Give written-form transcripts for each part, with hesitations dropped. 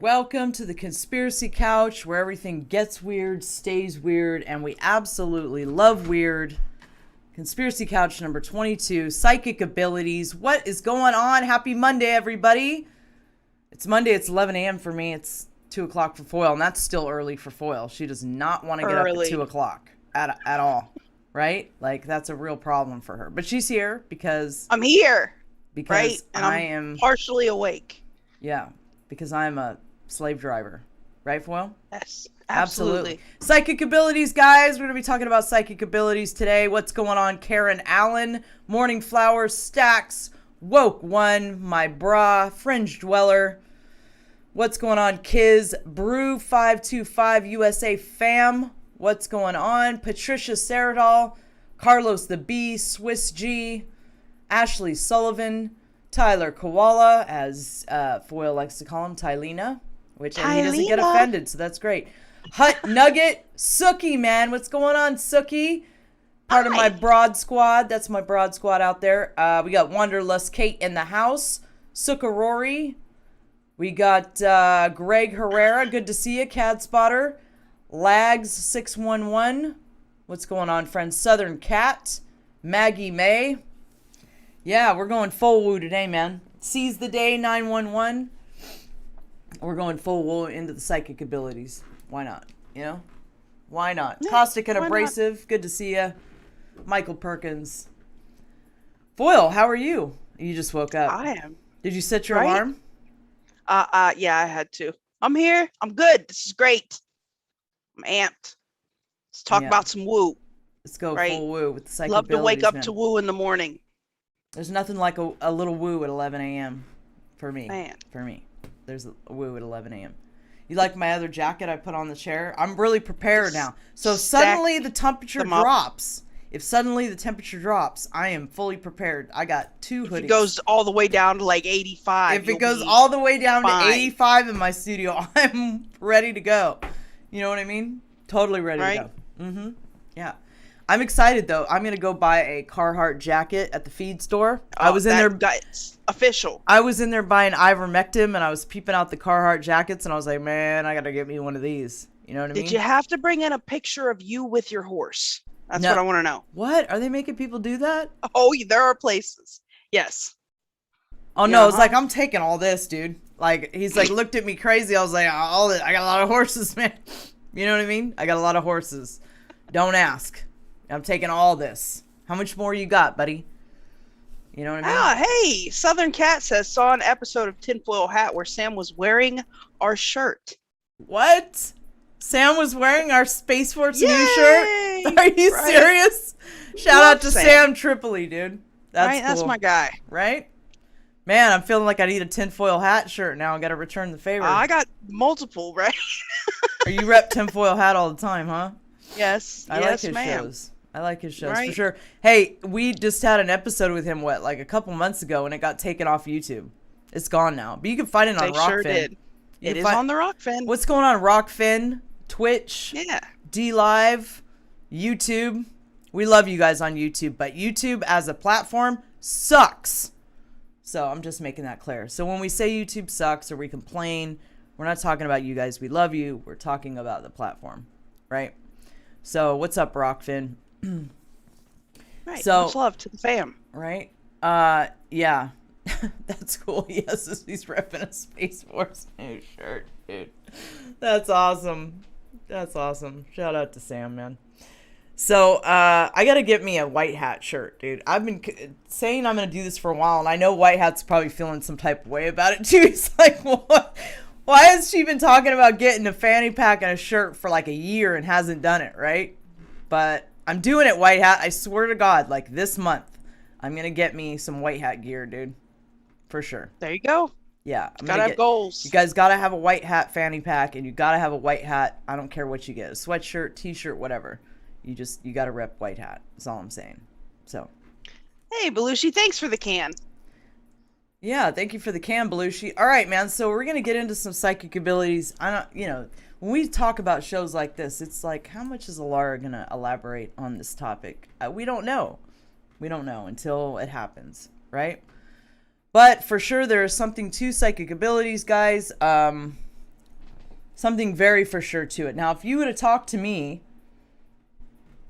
Welcome to the Conspiracy Couch, where everything gets weird, stays weird, and we absolutely love weird. Conspiracy Couch number 22, Psychic Abilities. What is going on? Happy Monday, everybody. It's Monday, it's 11 a.m. for me. It's 2 o'clock for Foil, and that's still early for Foil. She does not want to get up at 2 o'clock at all, right? Like, that's a real problem for her. But she's here because... I'm here, because right? And I I'm am... partially awake. Yeah, because I'm a slave driver. Right, Foil? Yes, absolutely. Psychic abilities, guys. We're going to be talking about psychic abilities today. What's going on? Karen Allen, Morning Flower, Stacks, Woke One, My Bra, Fringe Dweller. What's going on? Kiz, Brew 525 USA Fam. What's going on? Patricia Saradol, Carlos the Bee, Swiss G, Ashley Sullivan, Tyler Koala, as Foil likes to call him, Tylena, which and he doesn't get offended, so that's great. Hut Nugget, Sookie, man, what's going on, Sookie? Part of my broad squad. That's my broad squad out there. We got Wanderlust Kate in the house, Sookarori. We got Greg Herrera, good to see you, Cad Spotter. Lags 611. What's going on, friends? Southern Cat, Maggie May. Yeah, we're going full woo today, man. Seize the day, 911. We're going full woo into the psychic abilities. Why not? You know? Why not? Yeah, Caustic and Abrasive, not? Good to see you. Michael Perkins. Foil, how are you? You just woke up. I am. Did you set your alarm? Yeah, I had to. I'm here. I'm good. This is great. I'm amped. Let's talk about some woo. Let's go full woo with the psychic Love abilities, to wake up man. to woo in the morning. There's nothing like a little woo at 11 a.m. for me. Man. For me. There's a woo at 11 a.m. You like my other jacket I put on the chair? I'm really prepared now. So if suddenly the temperature drops, I am fully prepared. I got two hoodies. If it goes all the way down to like 85. If it goes all the way down to 85 in my studio, I'm ready to go. You know what I mean? Totally ready to go. Mm-hmm. Yeah. I'm excited, though. I'm going to go buy a Carhartt jacket at the feed store. I was in there. That's official. I was in there buying ivermectin, and I was peeping out the Carhartt jackets, and I was like, man, I got to get me one of these. You know what I mean? Did you have to bring in a picture of you with your horse? That's what I want to know. What? Are they making people do that? Oh, there are places. Yes. Oh, no. It's like, I'm taking all this, dude. Like, he's like, looked at me crazy. I was like, I got a lot of horses, man. You know what I mean? I got a lot of horses. Don't ask. I'm taking all this. How much more you got, buddy? You know what I mean? Hey, Southern Cat says, saw an episode of Tinfoil Hat where Sam was wearing our shirt. What? Sam was wearing our Space Force new shirt? Are you serious? Shout out to Sam Tripoli, dude. That's cool. That's my guy. Right? Man, I'm feeling like I need a tinfoil hat shirt now. I got to return the favor. I got multiple, right? Or you rep tinfoil hat all the time, huh? Yes. I like his shows. I like his shows for sure. Hey, we just had an episode with him, like a couple months ago, and it got taken off YouTube. It's gone now. But you can find it on Rockfin. Sure did. It is on the Rockfin. What's going on? Rockfin, Twitch, yeah, D Live, YouTube. We love you guys on YouTube, but YouTube as a platform sucks. So I'm just making that clear. So when we say YouTube sucks or we complain, we're not talking about you guys. We love you. We're talking about the platform, right? So what's up, Rockfin? Right. So much love to the fam. Right. Yeah. That's cool. Yes, he's repping a Space Force new shirt, dude. That's awesome. That's awesome. Shout out to Sam, man. So I gotta get me a white hat shirt, dude. I've been saying I'm gonna do this for a while, and I know White Hat's probably feeling some type of way about it too. He's like, what? Why has she been talking about getting a fanny pack and a shirt for like a year and hasn't done it, right? But I'm doing it, White Hat. I swear to God, like this month, I'm going to get me some White Hat gear, dude. For sure. There you go. Yeah. Gotta have goals. You guys got to have a White Hat fanny pack, and you got to have a White Hat. I don't care what you get. A sweatshirt, t-shirt, whatever. You got to rep White Hat. That's all I'm saying. So. Hey, Belushi, thanks for the can. Yeah, thank you for the can, Belushi. All right, man. So we're going to get into some psychic abilities. When we talk about shows like this, it's like, how much is Alara going to elaborate on this topic? We don't know. We don't know until it happens, right? But for sure, there is something to psychic abilities, guys. something very for sure to it. Now, if you would have talked to me,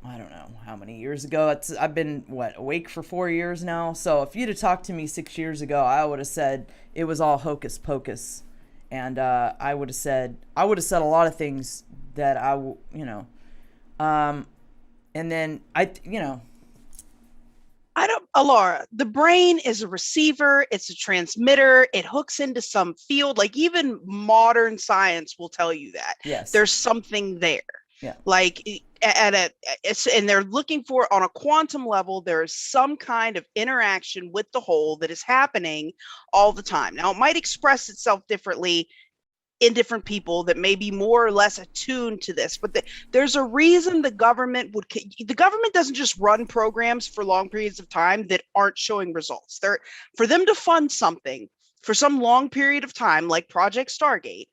I don't know how many years ago. I've been awake for 4 years now. So if you'd have talked to me 6 years ago, I would have said it was all hocus pocus, and I would have said a lot of things that and then Alara, the brain is a receiver, it's a transmitter, it hooks into some field. Like even modern science will tell you that. Yes. There's something there. Yeah. Like and they're looking for on a quantum level, there is some kind of interaction with the whole that is happening all the time. Now it might express itself differently in different people that may be more or less attuned to this, but there's a reason the government doesn't just run programs for long periods of time that aren't showing results. For them to fund something for some long period of time, like Project Stargate,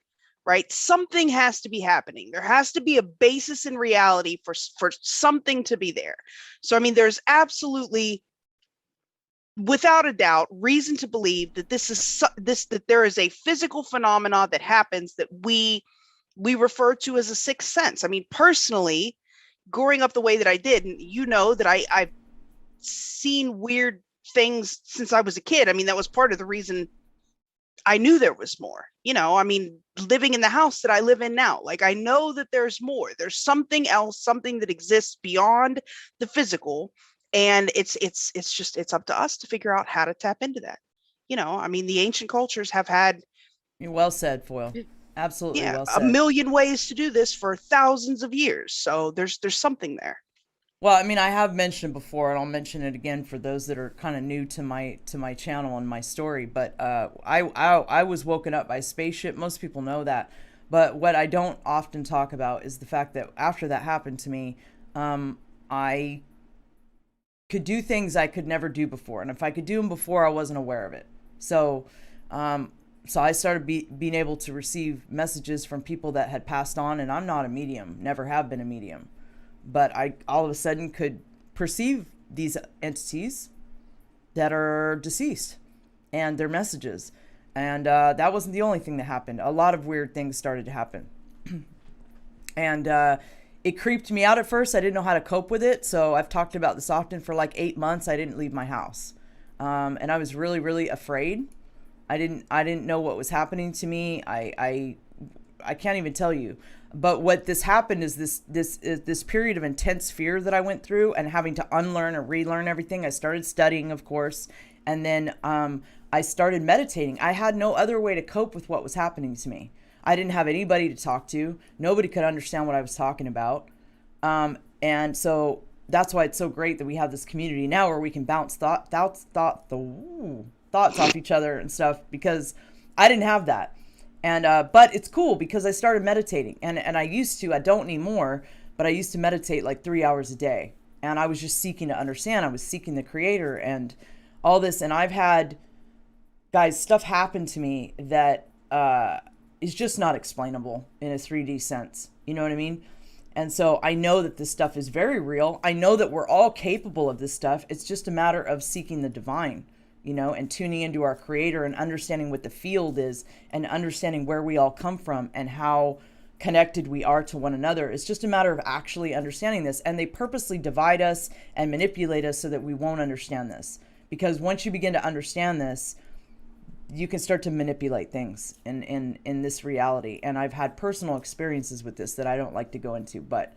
right? Something has to be happening. There has to be a basis in reality for something to be there. So, I mean, there's absolutely, without a doubt, reason to believe that that there is a physical phenomena that happens that we refer to as a sixth sense. I mean, personally, growing up the way that I did, and you know that I've seen weird things since I was a kid. I mean, that was part of the reason I knew there was more. I mean, living in the house that I live in now, like I know that there's more. There's something else, something that exists beyond the physical. And it's up to us to figure out how to tap into that. I mean, the ancient cultures have had. You're well said, Foyle. Absolutely, well said. A million ways to do this for thousands of years. So there's something there. Well, I mean, I have mentioned before, and I'll mention it again for those that are kind of new to my channel and my story. But I was woken up by a spaceship. Most people know that, but what I don't often talk about is the fact that after that happened to me, I could do things I could never do before, and if I could do them before, I wasn't aware of it. So, I started being able to receive messages from people that had passed on, and I'm not a medium, never have been a medium. But I all of a sudden could perceive these entities that are deceased and their messages. And that wasn't the only thing that happened. A lot of weird things started to happen. And it creeped me out at first. I didn't know how to cope with it. So I've talked about this often. For like 8 months, I didn't leave my house. And I was really, really afraid. I didn't know what was happening to me. I can't even tell you. But what this happened is this period of intense fear that I went through, and having to unlearn and relearn everything. I started studying, of course, and then I started meditating. I had no other way to cope with what was happening to me. I didn't have anybody to talk to. Nobody could understand what I was talking about. And so that's why it's so great that we have this community now where we can bounce thoughts off each other and stuff, because I didn't have that. And but it's cool because I started meditating, and I don't anymore, but I used to meditate like 3 hours a day, and I was just seeking to understand. I was seeking the creator and all this. And I've had, guys, stuff happen to me that is just not explainable in a 3D sense. You know what I mean? And so I know that this stuff is very real. I know that we're all capable of this stuff. It's just a matter of seeking the divine, and tuning into our creator and understanding what the field is and understanding where we all come from and how connected we are to one another. It's just a matter of actually understanding this. And they purposely divide us and manipulate us so that we won't understand this. Because once you begin to understand this, you can start to manipulate things in this reality. And I've had personal experiences with this that I don't like to go into, but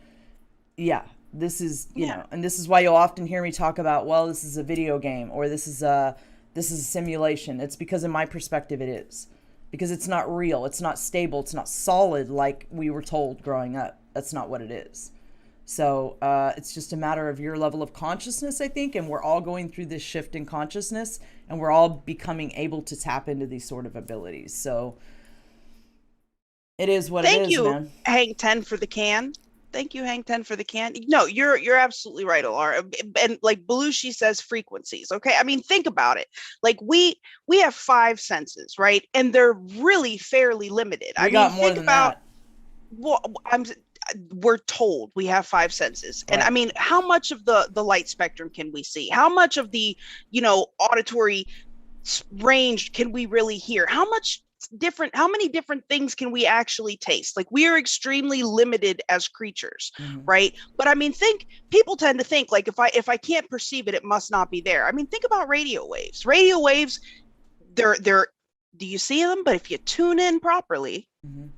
yeah, this is, and this is why you'll often hear me talk about, well, this is a video game, or this is a simulation. It's because in my perspective it is. Because it's not real, it's not stable, it's not solid like we were told growing up. That's not what it is. So it's just a matter of your level of consciousness, I think, and we're all going through this shift in consciousness, and we're all becoming able to tap into these sort of abilities. So it is what it is, man. Thank you, Hang 10 for the can. Thank you, Hang 10 for the can. No, you're absolutely right, Alara. And like Belushi says, frequencies. Okay, I mean, think about it. Like we have 5 senses, right? And they're really fairly limited. We got more than that. Well, we're told we have 5 senses, and I mean, how much of the light spectrum can we see? How much of the auditory range can we really hear? How much how many different things can we actually taste? Like, we are extremely limited as creatures, right? But I mean, people tend to think like, if I can't perceive it, it must not be there. I mean, think about radio waves. Radio waves, they're do you see them? But if you tune in properly,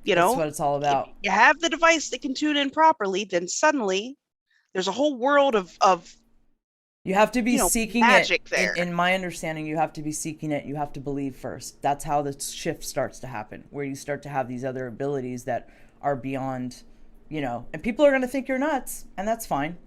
that's what it's all about. If you have the device that can tune in properly, then suddenly there's a whole world of you have to be seeking magic it. There. In my understanding, you have to be seeking it. You have to believe first. That's how the shift starts to happen, where you start to have these other abilities that are beyond, and people are going to think you're nuts, and that's fine.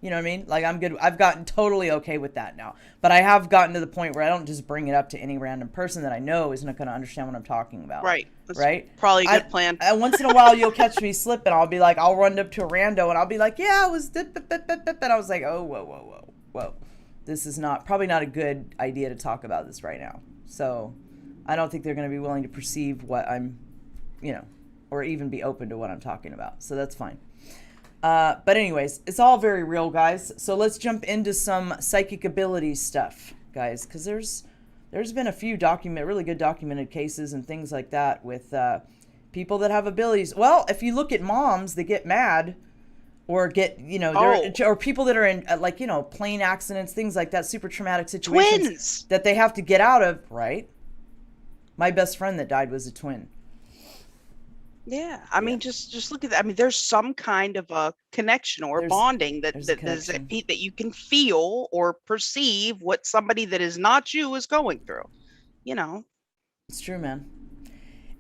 You know what I mean? Like, I'm good. I've gotten totally okay with that now. But I have gotten to the point where I don't just bring it up to any random person that I know is not going to understand what I'm talking about. Right. That's right? Probably a good plan. Once in a while, you'll catch me slipping. I'll be like, I'll run up to a rando, and I'll be like, yeah, I was... And I was like, oh, whoa. This is probably not a good idea to talk about this right now. So I don't think they're going to be willing to perceive what I'm, or even be open to what I'm talking about. So that's fine. But anyways, it's all very real, guys. So let's jump into some psychic ability stuff, guys, because there's been a few really good documented cases and things like that with people that have abilities. Well, if you look at moms that get mad or get, or people that are in plane accidents, things like that, super traumatic situations. Twins that they have to get out of, right? My best friend that died was a twin. Yeah, I mean, just look at that. I mean, there's some kind of a connection or bonding that you can feel or perceive what somebody that is not you is going through. It's true, man.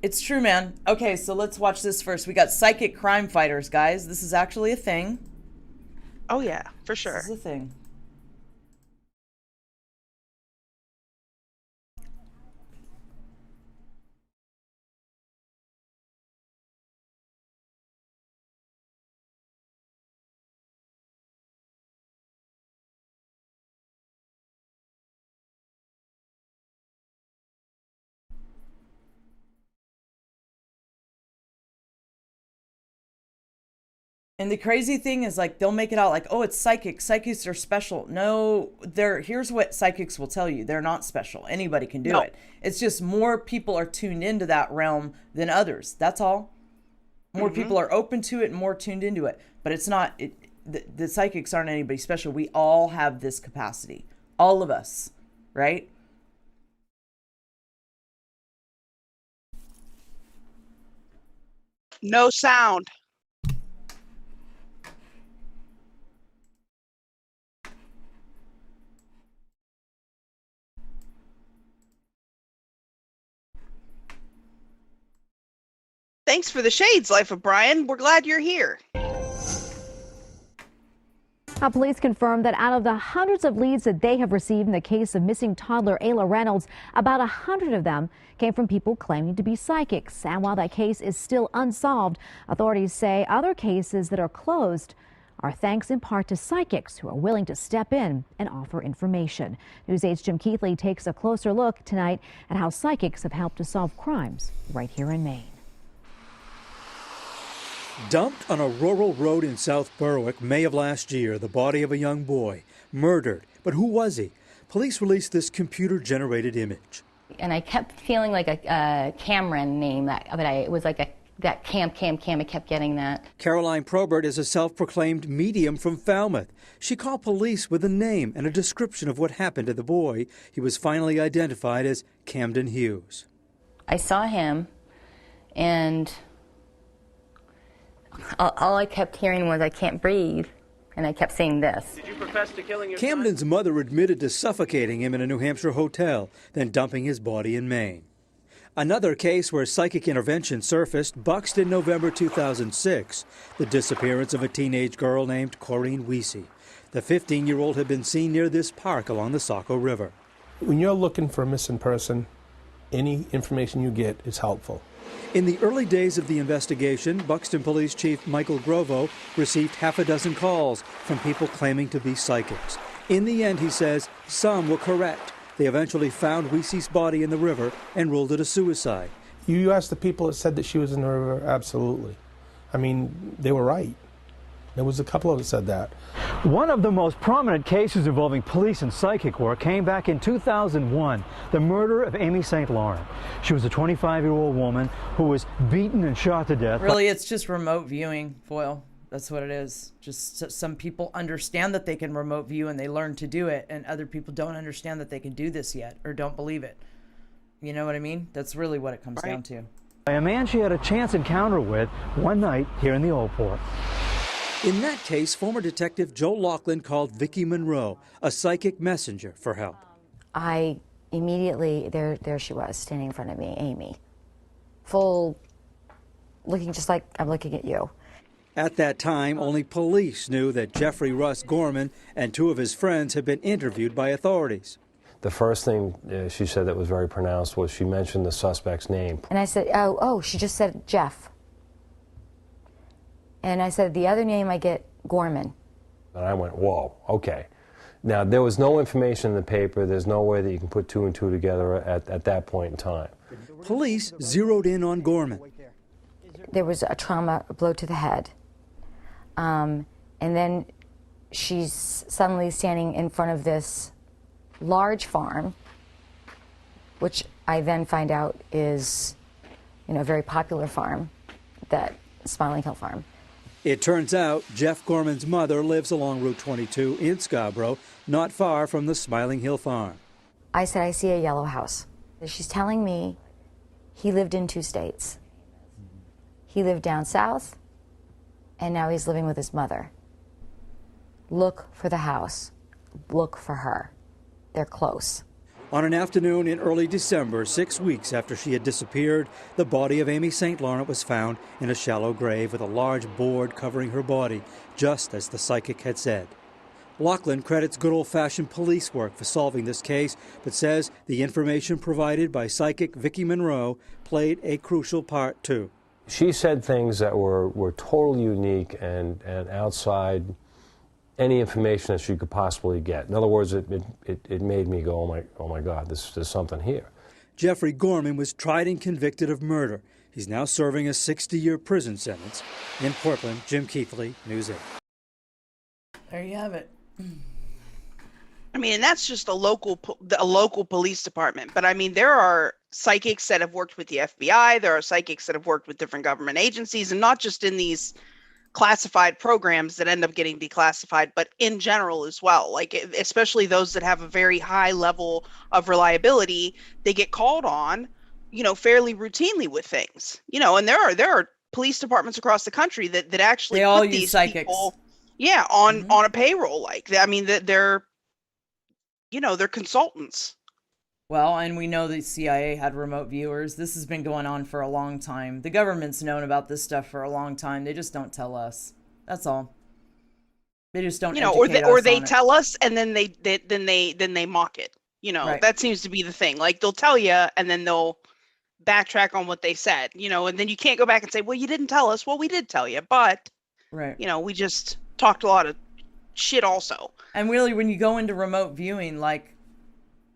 It's true, man. Okay, so let's watch this first. We got psychic crime fighters, guys. This is actually a thing. Oh yeah, for sure. This is a thing. And the crazy thing is, like, they'll make it out like, oh, it's psychic. Psychics are special. No, here's what psychics will tell you. They're not special. Anybody can do it. It's just more people are tuned into that realm than others. That's all. More people are open to it and more tuned into it. But it's not, the psychics aren't anybody special. We all have this capacity. All of us, right? No sound. Thanks for the shades, Life of Brian. We're glad you're here. Police confirmed that out of the hundreds of leads that they have received in the case of missing toddler Ayla Reynolds, about 100 of them came from people claiming to be psychics. And while that case is still unsolved, authorities say other cases that are closed are thanks in part to psychics who are willing to step in and offer information. News 8's Jim Keithley takes a closer look tonight at how psychics have helped to solve crimes right here in Maine. Dumped on a rural road in South Berwick, May of last year, the body of a young boy, murdered. But who was he? Police released this computer-generated image. And I kept feeling like a Cameron name, it was like that Cam, I kept getting that. Caroline Probert is a self-proclaimed medium from Falmouth. She called police with a name and a description of what happened to the boy. He was finally identified as Camden Hughes. I saw him, and all I kept hearing was, I can't breathe, and I kept saying this. Did you profess to killing your Camden's mother admitted to suffocating him in a New Hampshire hotel, then dumping his body in Maine. Another case where psychic intervention surfaced, Buxton, November 2006, the disappearance of a teenage girl named Corrine Weesey. The 15-year-old had been seen near this park along the Saco River. When you're looking for a missing person, any information you get is helpful. In the early days of the investigation, Buxton Police Chief Michael Grovo received half a dozen calls from people claiming to be psychics. In the end, he says, some were correct. They eventually found Weesey's body in the river and ruled it a suicide. You asked the people that said that she was in the river, absolutely. I mean, they were right. There was a couple of them that said that. One of the most prominent cases involving police and psychic work came back in 2001, the murder of Amy St. Laurent. She was a 25-year-old woman who was beaten and shot to death. Really, it's just remote viewing, Foyle. That's what it is. Just some people understand that they can remote view and they learn to do it, and other people don't understand that they can do this yet or don't believe it. You know what I mean? That's really what it comes down to. By a man she had a chance encounter with one night here in the Old Port. In that case, former Detective Joe Laughlin called Vicki Monroe, a psychic messenger, for help. I immediately, there she was, standing in front of me, Amy. Full, looking just like I'm looking at you. At that time, only police knew that Jeffrey Russ Gorman and two of his friends had been interviewed by authorities. The first thing she said that was very pronounced was she mentioned the suspect's name. And I said, oh, she just said Jeff. And I said, the other name I get, Gorman. And I went, whoa, okay. Now, there was no information in the paper. There's no way that you can put two and two together at that point in time. Police zeroed in on Gorman. There was a trauma, a blow to the head. And then she's suddenly standing in front of this large farm, which I then find out is, a very popular farm, that Smiling Hill Farm. It turns out Jeff Gorman's mother lives along Route 22 in Scarborough, not far from the Smiling Hill Farm. I said, I see a yellow house. She's telling me he lived in 2 states. He lived down south, and now he's living with his mother. Look for the house. Look for her. They're close. On an afternoon in early December, 6 weeks after she had disappeared, the body of Amy St. Laurent was found in a shallow grave with a large board covering her body, just as the psychic had said. Laughlin credits good old-fashioned police work for solving this case, but says the information provided by psychic Vicki Monroe played a crucial part too. She said things that were totally unique and outside any information that she could possibly get. In other words, it made me go, oh my God, there's something here. Jeffrey Gorman was tried and convicted of murder. He's now serving a 60-year prison sentence. In Portland, Jim Keithley, News 8. There you have it. I mean, and that's just a local police department. But I mean, there are psychics that have worked with the FBI. There are psychics that have worked with different government agencies, and not just in these classified programs that end up getting declassified, but in general as well. Like, especially those that have a very high level of reliability, they get called on, fairly routinely with things, and there are police departments across the country that actually they all put use these psychics. people, on a payroll like that. I mean, that they're consultants. Well, and we know the CIA had remote viewers. This has been going on for a long time. The government's known about this stuff for a long time. They just don't tell us. That's all. They just don't. Or they tell us, and then they mock it. Right. That seems to be the thing. Like, they'll tell you, and then they'll backtrack on what they said. And then you can't go back and say, well, you didn't tell us. Well, we did tell you, but right. We just talked a lot of shit also. And really, when you go into remote viewing, like,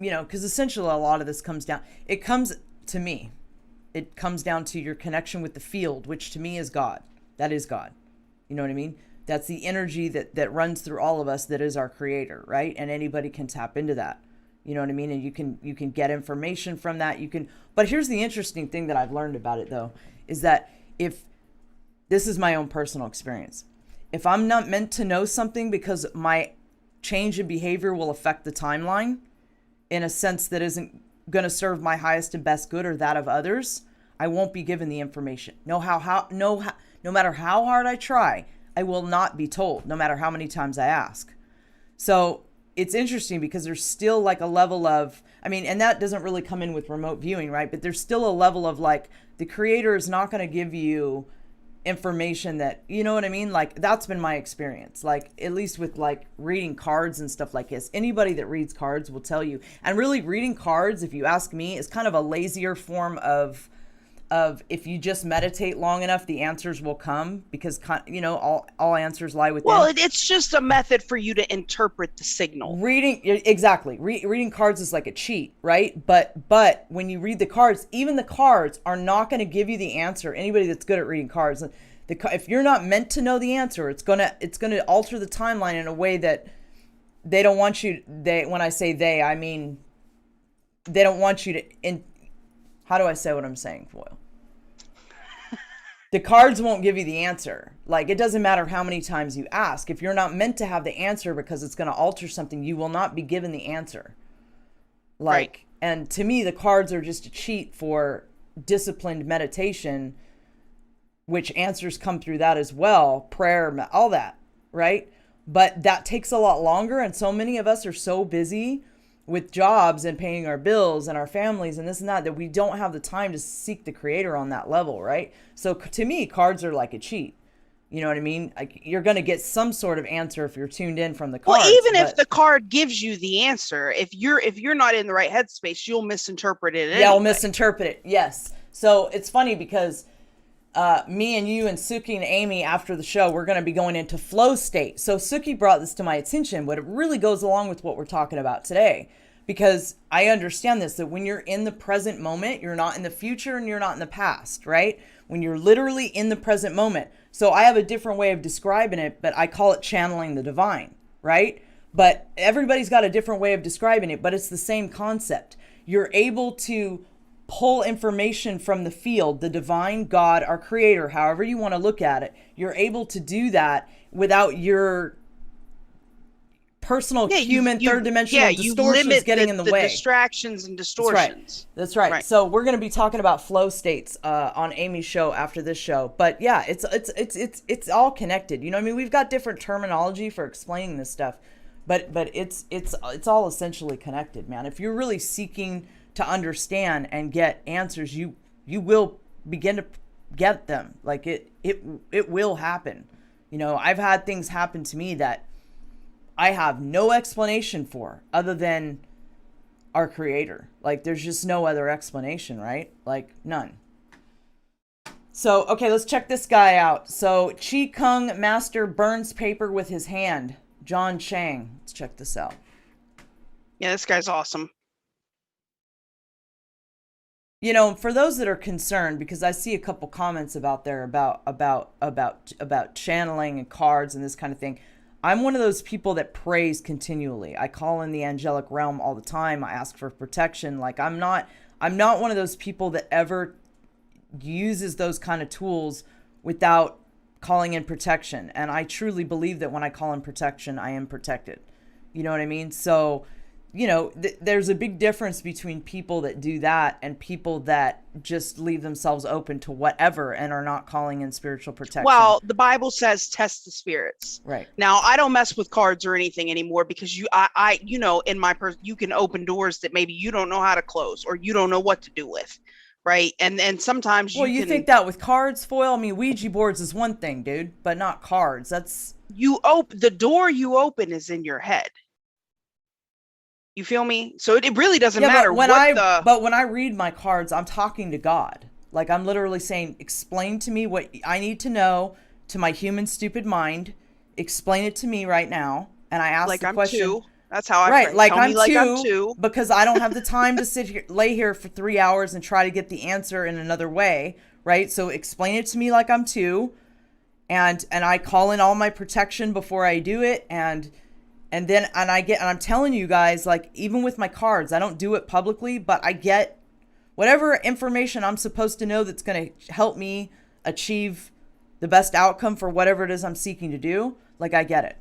because essentially a lot of this comes down, it comes down to your connection with the field, which to me is God. That is God. You know what I mean? That's the energy that runs through all of us, that is our creator, right? And anybody can tap into that. You know what I mean? And you can get information from that. But here's the interesting thing that I've learned about it, though, is that if this is my own personal experience, if I'm not meant to know something because my change in behavior will affect the timeline in a sense that isn't going to serve my highest and best good or that of others, I won't be given the information. No matter how hard I try, I will not be told, no matter how many times I ask. So it's interesting because there's still like a level of, and that doesn't really come in with remote viewing, right? But there's still a level of like, the creator is not going to give you information that, you know what I mean? Like, that's been my experience, like, at least with like reading cards and stuff like this. Anybody that reads cards will tell you, and really reading cards, if you ask me, is kind of a lazier form of if you just meditate long enough, the answers will come, because all answers lie within. Well, it's just a method for you to interpret the signal. Reading cards is like a cheat, right? But when you read the cards, even the cards are not going to give you the answer. Anybody that's good at reading cards, If you're not meant to know the answer, it's gonna alter the timeline in a way that they don't want you. When I say they, I mean they don't want you to. How do I say what I'm saying, Foyle? The cards won't give you the answer. Like, it doesn't matter how many times you ask. If you're not meant to have the answer because it's going to alter something, you will not be given the answer. Like, right. And to me, the cards are just a cheat for disciplined meditation, which answers come through that as well. Prayer, all that, right? But that takes a lot longer. And so many of us are so busy with jobs and paying our bills and our families and this and that we don't have the time to seek the creator on that level, right? So to me, cards are like a cheat. You know what I mean? Like, you're going to get some sort of answer if you're tuned in from the cards. Well, even if the card gives you the answer, if you're not in the right headspace, you'll misinterpret it anyway. Yeah, I'll misinterpret it. Yes. So it's funny because me and you and Suki and Amy after the show, we're going to be going into flow state. So Suki brought this to my attention, but it really goes along with what we're talking about today, because I understand this, that when you're in the present moment, you're not in the future and you're not in the past, right? When you're literally in the present moment. So I have a different way of describing it, but I call it channeling the divine, right? But everybody's got a different way of describing it, but it's the same concept. You're able to pull information from the field, the divine, God, our creator, however you want to look at it. You're able to do that without your personal human third dimensional distortions getting in the way. Distractions and distortions. That's right. So we're going to be talking about flow states on Amy's show after this show. But yeah, it's all connected. You know what I mean? We've got different terminology for explaining this stuff, but it's all essentially connected, man. If you're really seeking to understand and get answers, you will begin to get them. Like it will happen. You know, I've had things happen to me that I have no explanation for other than our creator. Like, there's just no other explanation, right? Like, none. So, okay, let's check this guy out. So, Chi Kung Master burns paper with his hand. John Chang. Let's check this out. Yeah, this guy's awesome. You know, for those that are concerned, because I see a couple comments about there about channeling and cards and this kind of thing. I'm one of those people that prays continually. I call in the angelic realm all the time. I ask for protection. Like, I'm not one of those people that ever uses those kind of tools without calling in protection. And I truly believe that when I call in protection, I am protected. You know what I mean? So, you know, there's a big difference between people that do that and people that just leave themselves open to whatever and are not calling in spiritual protection. Well, the Bible says test the spirits. Right. Now, I don't mess with cards or anything anymore because I you know, in my you can open doors that maybe you don't know how to close or you don't know what to do with. Right. And sometimes you think that with cards, Foil? I mean, Ouija boards is one thing, dude, but not cards. That's the door you open is in your head. You feel me? So it really doesn't matter but when I read my cards, I'm talking to God. Like, I'm literally saying, explain to me what I need to know to my human stupid mind. Explain it to me right now. And I ask the question. Two. That's how I right, pray. like Tell I'm, me like two, I'm two. Because I don't have the time to lay here for 3 hours and try to get the answer in another way, right? So explain it to me like I'm two, and I call in all my protection before I do it, and I'm telling you guys, like, even with my cards, I don't do it publicly, but I get whatever information I'm supposed to know that's going to help me achieve the best outcome for whatever it is I'm seeking to do. Like, I get it.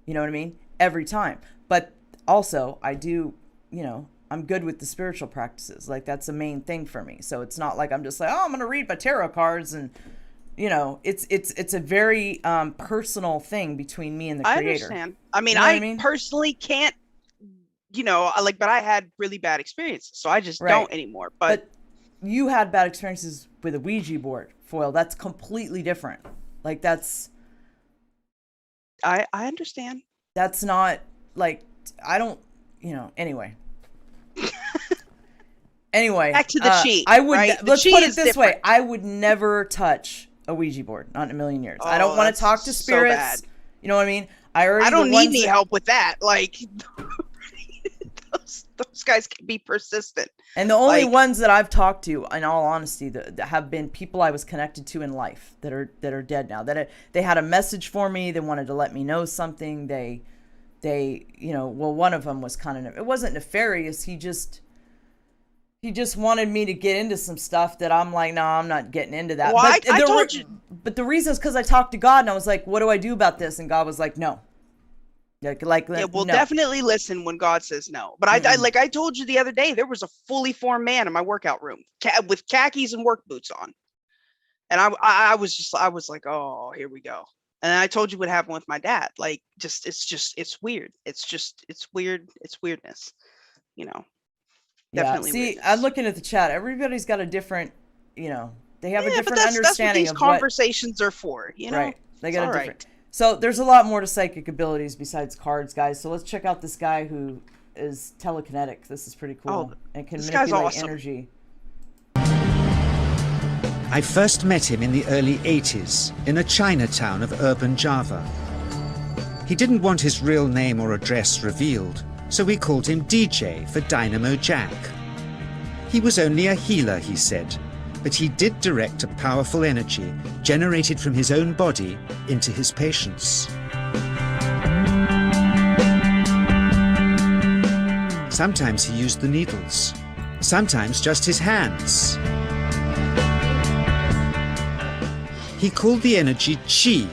You know what I mean? Every time. But also, I do, you know, I'm good with the spiritual practices. Like, that's the main thing for me. So it's not like I'm just like, oh, I'm going to read my tarot cards and, you know, it's a very personal thing between me and the creator. I understand. I mean, you know what I mean? Personally can't, you know, but I had really bad experiences, so I just don't anymore. But you had bad experiences with a Ouija board, Foil. That's completely different. Like, that's. I understand. That's not like, I don't, you know. Anyway. Back to the cheat. I would. Right? Let's put it this way. I would never touch a Ouija board, not in a million years. I don't want to talk to spirits. So you know what I mean? I don't need any help with that. Like, Those guys can be persistent. And the only Like- ones that I've talked to, in all honesty, that have been people I was connected to in life that are dead now. They had a message for me. They wanted to let me know something. They, well, one of them was kind of, it wasn't nefarious. He just wanted me to get into some stuff that I'm like, no, I'm not getting into that. Well, but I told you. But the reason is because I talked to God and I was like, what do I do about this? And God was like, no. Yeah, we'll no. definitely listen when God says no. But I like I told you the other day, there was a fully formed man in my workout room with khakis and work boots on, and I was like, oh, here we go. And I told you what happened with my dad. Like, it's weird. It's weird. It's weirdness. You know. Yeah. Definitely. See, weirdness. I'm looking at the chat. Everybody's got a different, they have a different but that's understanding what these of conversations are for. You know. Right. They got a It's all different. So there's a lot more to psychic abilities besides cards, guys. So let's check out this guy who is telekinetic. This is pretty cool. And can this guy's manipulate awesome. energy. I first met him in the early 80s in a Chinatown of urban Java. He didn't want his real name or address revealed, so we called him DJ for Dynamo Jack. He was only a healer, he said, but he did direct a powerful energy generated from his own body into his patients. Sometimes he used the needles, sometimes just his hands. He called the energy Qi,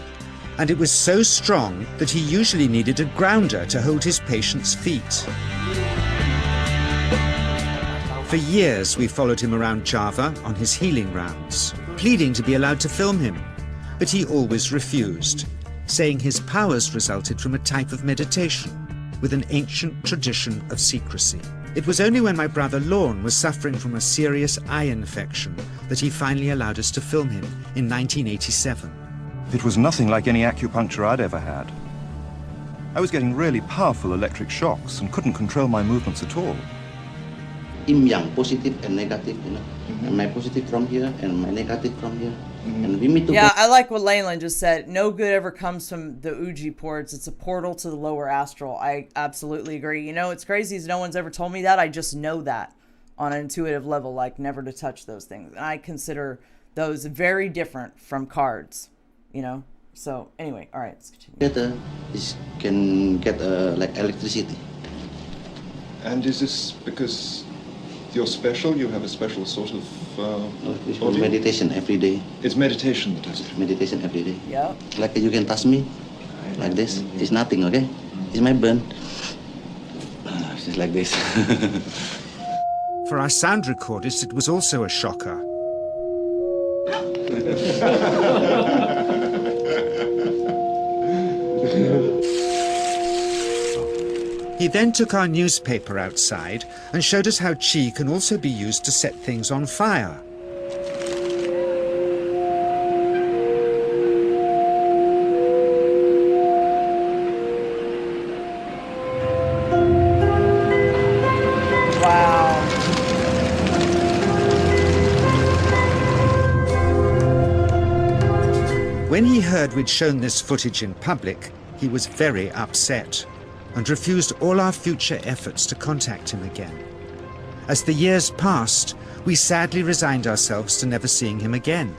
and it was so strong that he usually needed a grounder to hold his patients' feet. For years, we followed him around Java on his healing rounds, pleading to be allowed to film him. But he always refused, saying his powers resulted from a type of meditation with an ancient tradition of secrecy. It was only when my brother Lorne was suffering from a serious eye infection that he finally allowed us to film him in 1987. It was nothing like any acupuncture I'd ever had. I was getting really powerful electric shocks and couldn't control my movements at all. Yin yang, positive and negative, and my positive from here and my negative from here. And we meet Yeah, I like what Leyland just said. No good ever comes from the Uji ports. It's a portal to the lower astral. I absolutely agree. It's crazy is no one's ever told me that. I just know that on an intuitive level, like never to touch those things. And I consider those very different from cards, So anyway, all right, let's continue. Better is can get like electricity. And is this because you're special? You have a special sort of It's meditation every day. It's meditation that does it. Meditation every day. Yeah. Like you can touch me like this. It's nothing, okay? It's my burn. Just like this. For our sound recordist, it was also a shocker. He then took our newspaper outside and showed us how Qi can also be used to set things on fire. Wow. When he heard we'd shown this footage in public, he was very upset and refused all our future efforts to contact him again. As the years passed, we sadly resigned ourselves to never seeing him again.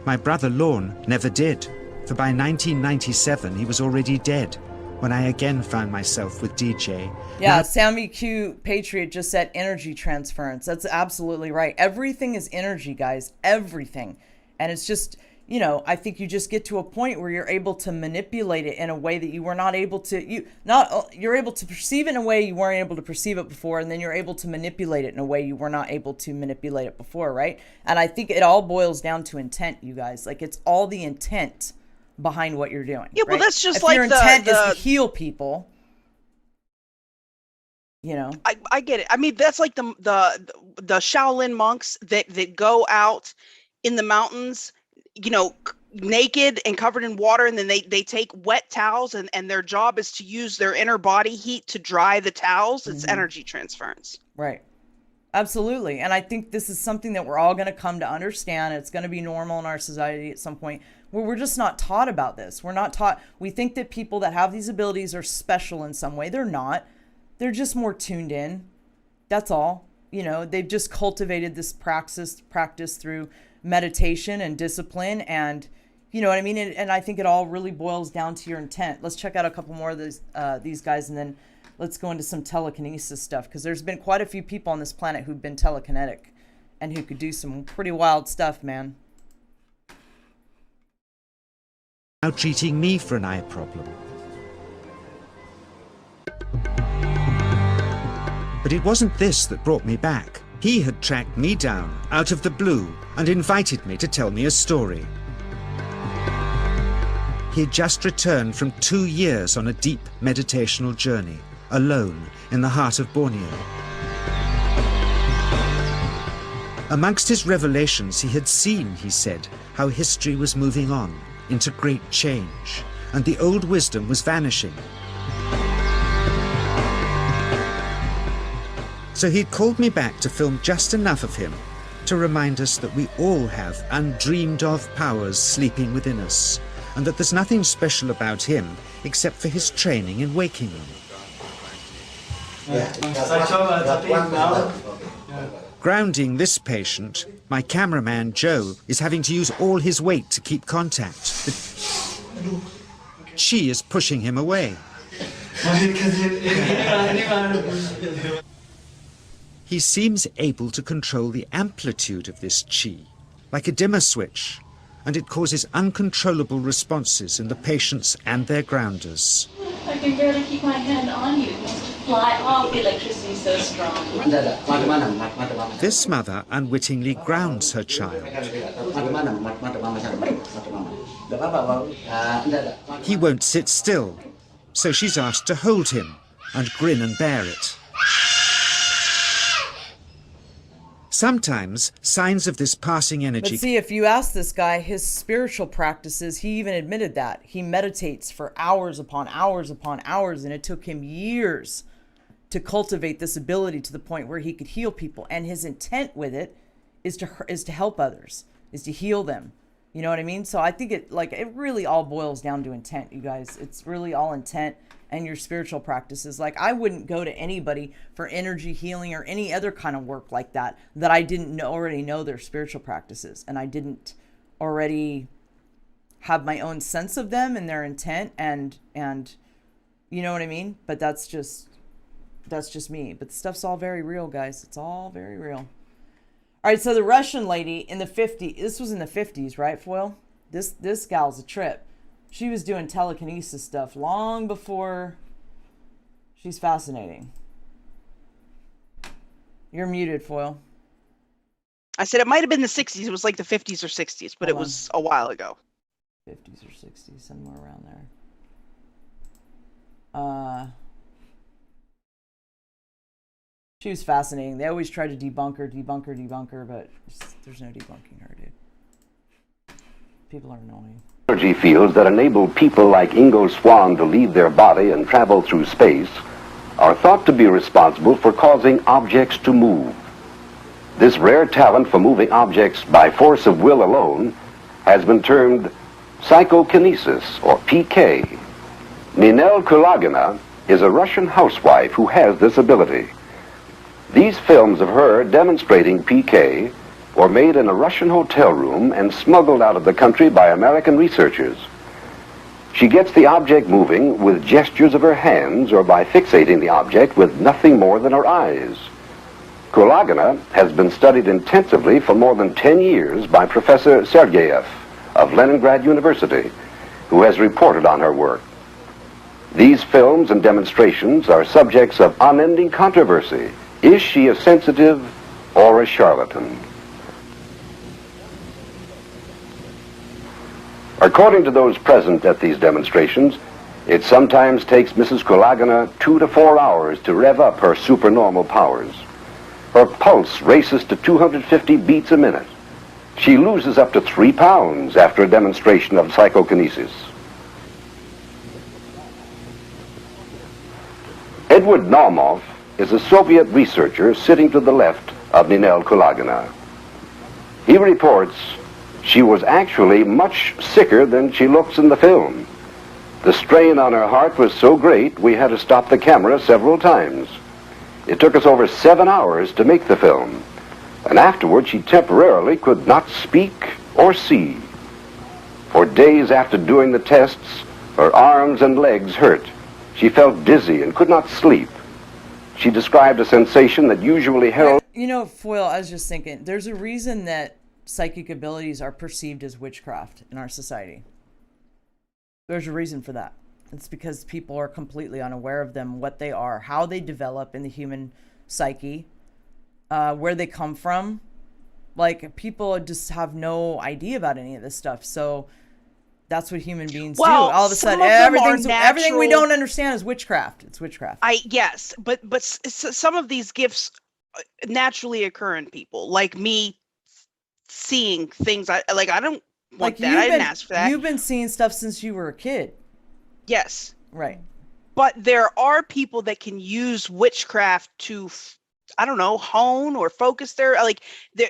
My brother Lorne never did, for by 1997 he was already dead when I again found myself with DJ. Yeah, Sammy Q Patriot just said energy transference. That's absolutely right. Everything is energy, guys. Everything. And it's just, I think you just get to a point where you're able to manipulate it in a way that you were not able to. You're able to perceive it in a way you weren't able to perceive it before, and then you're able to manipulate it in a way you were not able to manipulate it before, right? And I think it all boils down to intent, you guys. Like, it's all the intent behind what you're doing. Yeah, well, right? that's just if like your intent is to heal people. I get it. I mean, that's like the Shaolin monks that go out in the mountains, naked and covered in water, and then they take wet towels, and their job is to use their inner body heat to dry the towels. It's energy transference. Right. Absolutely. And I think this is something that we're all going to come to understand. It's going to be normal in our society at some point where we're just not taught about this. We're not taught. We think that people that have these abilities are special in some way. They're not. they're just more tuned in. That's all. You know, they've just cultivated this practice through meditation and discipline, and you know what I mean? And I think it all really boils down to your intent. Let's check out a couple more of these guys, and then let's go into some telekinesis stuff, because there's been quite a few people on this planet who've been telekinetic and who could do some pretty wild stuff, man. Now treating me for an eye problem. But it wasn't this that brought me back. He had tracked me down out of the blue and invited me to tell me a story. He had just returned from 2 years on a deep meditational journey, alone in the heart of Borneo. Amongst his revelations, he had seen, he said, how history was moving on into great change, and the old wisdom was vanishing. So he'd called me back to film just enough of him to remind us that we all have undreamed of powers sleeping within us, and that there's nothing special about him except for his training in waking them. Grounding this patient, my cameraman Joe is having to use all his weight to keep contact. But she is pushing him away. He seems able to control the amplitude of this chi, like a dimmer switch, and it causes uncontrollable responses in the patients and their grounders. I can barely keep my hand on you. It must fly off. The electricity is so strong. This mother unwittingly grounds her child. He won't sit still, so she's asked to hold him and grin and bear it. Sometimes signs of this passing energy. But see, if you ask this guy, his spiritual practices, he even admitted that. He meditates for hours upon hours upon hours, and it took him years to cultivate this ability to the point where he could heal people. And his intent with it is to help others, is to heal them. You know what I mean? So I think it really all boils down to intent, you guys. It's really all intent and your spiritual practices. Like, I wouldn't go to anybody for energy healing or any other kind of work like that I didn't already know their spiritual practices, and I didn't already have my own sense of them and their intent, and you know what I mean? But that's just me. But the stuff's all very real, guys. It's all very real. All right, so the Russian lady in the 50s, this was in the 50s, right, Foil? This gal's a trip. She was doing telekinesis stuff long before. She's fascinating. You're muted, Foil. I said it might have been the 60s. It was like the 50s or 60s, but it was a while ago. 50s or 60s, somewhere around there. She was fascinating. They always try to debunk her, but there's no debunking her, dude. People are annoying. Energy fields that enable people like Ingo Swann to leave their body and travel through space are thought to be responsible for causing objects to move. This rare talent for moving objects by force of will alone has been termed psychokinesis, or PK. Ninel Kulagina is a Russian housewife who has this ability. These films of her demonstrating PK were made in a Russian hotel room and smuggled out of the country by American researchers. She gets the object moving with gestures of her hands or by fixating the object with nothing more than her eyes. Kulagina has been studied intensively for more than 10 years by Professor Sergeyev of Leningrad University, who has reported on her work. These films and demonstrations are subjects of unending controversy. Is she a sensitive or a charlatan? According to those present at these demonstrations, it sometimes takes Mrs. Kulagina 2 to 4 hours to rev up her supernormal powers. Her pulse races to 250 beats a minute. She loses up to 3 pounds after a demonstration of psychokinesis. Edward Naumov is a Soviet researcher sitting to the left of Ninel Kulagina. He reports she was actually much sicker than she looks in the film. The strain on her heart was so great, we had to stop the camera several times. It took us over 7 hours to make the film, and afterward she temporarily could not speak or see. For days after doing the tests, her arms and legs hurt. She felt dizzy and could not sleep. She described a sensation that usually heralds... You know, Foyle, I was just thinking, there's a reason that psychic abilities are perceived as witchcraft in our society. There's a reason for that. It's because people are completely unaware of them, what they are, how they develop in the human psyche, where they come from. Like, people just have no idea about any of this stuff. So that's what human beings do. All of a sudden, everything we don't understand is witchcraft. It's witchcraft. Yes, but some of these gifts naturally occur in people, like me seeing things. I don't want that. I didn't ask for that. You've been seeing stuff since you were a kid. Yes. Right. But there are people that can use witchcraft to, I don't know, hone or focus their, like,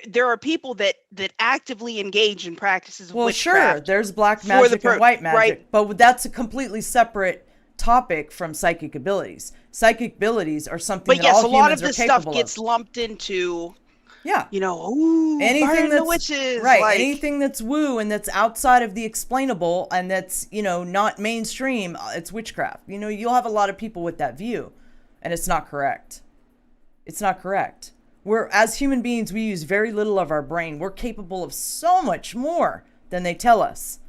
there are people that actively engage in practices of witchcraft. Well, sure, there's black magic and white magic, right? But that's a completely separate topic from psychic abilities. Psychic abilities are something that all humans are capable of. But yes, a lot of this stuff gets lumped into, yeah, you know, anything that's the witches, right, like, anything that's woo and that's outside of the explainable and that's, you know, not mainstream, it's witchcraft. You know, you'll have a lot of people with that view, and it's not correct. It's not correct. As human beings, we use very little of our brain. We're capable of so much more than they tell us,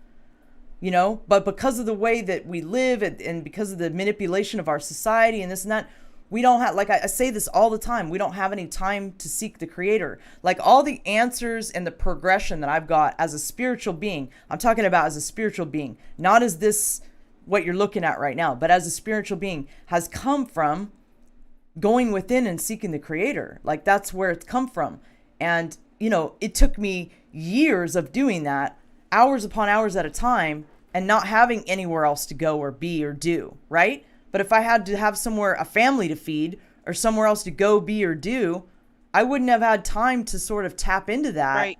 you know, but because of the way that we live and because of the manipulation of our society and this and that, we don't have, like I say this all the time, we don't have any time to seek the creator. Like, all the answers and the progression that I've got as a spiritual being, I'm talking about as a spiritual being, not as this, what you're looking at right now, but as a spiritual being, has come from going within and seeking the creator. Like, that's where it's come from. And, you know, it took me years of doing that, hours upon hours at a time, and not having anywhere else to go or be or do, right? But if I had to have somewhere, a family to feed or somewhere else to go, be, or do, I wouldn't have had time to sort of tap into that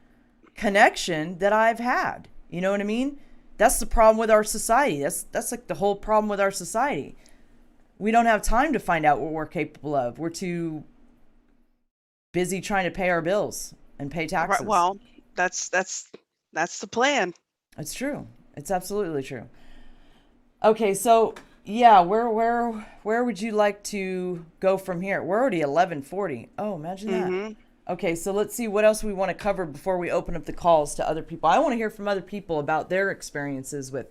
connection that I've had. You know what I mean? That's the problem with our society. That's like the whole problem with our society. We don't have time to find out what we're capable of. We're too busy trying to pay our bills and pay taxes. Right, well, that's the plan. It's true. It's absolutely true. Okay, so yeah, where would you like to go from here? We're already 11:40. Oh, imagine that. Okay, so let's see what else we want to cover before we open up the calls to other people. I want to hear from other people about their experiences with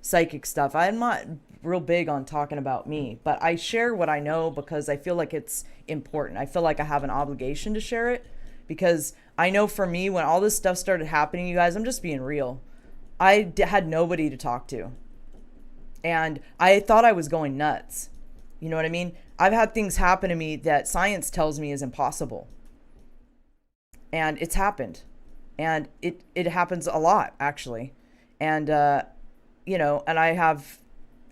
psychic stuff. I'm not real big on talking about me, but I share what I know because I feel like it's important. I feel like I have an obligation to share it because I know for me, when all this stuff started happening, you guys, I'm just being real. I had nobody to talk to. And I thought I was going nuts. You know what I mean? I've had things happen to me that science tells me is impossible. And it's happened. And it happens a lot, actually. And, you know, and I have,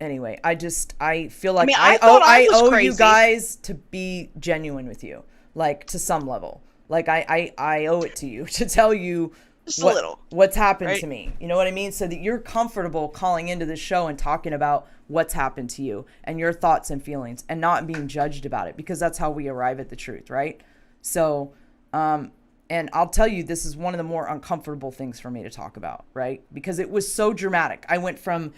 anyway, I feel like I owe you guys to be genuine with you. Like, to some level. Like, I owe it to you to tell you what's happened to me. You know what I mean? So that you're comfortable calling into the show and talking about what's happened to you and your thoughts and feelings and not being judged about it, because that's how we arrive at the truth, right? So, and I'll tell you, this is one of the more uncomfortable things for me to talk about, right? Because it was so dramatic. I went from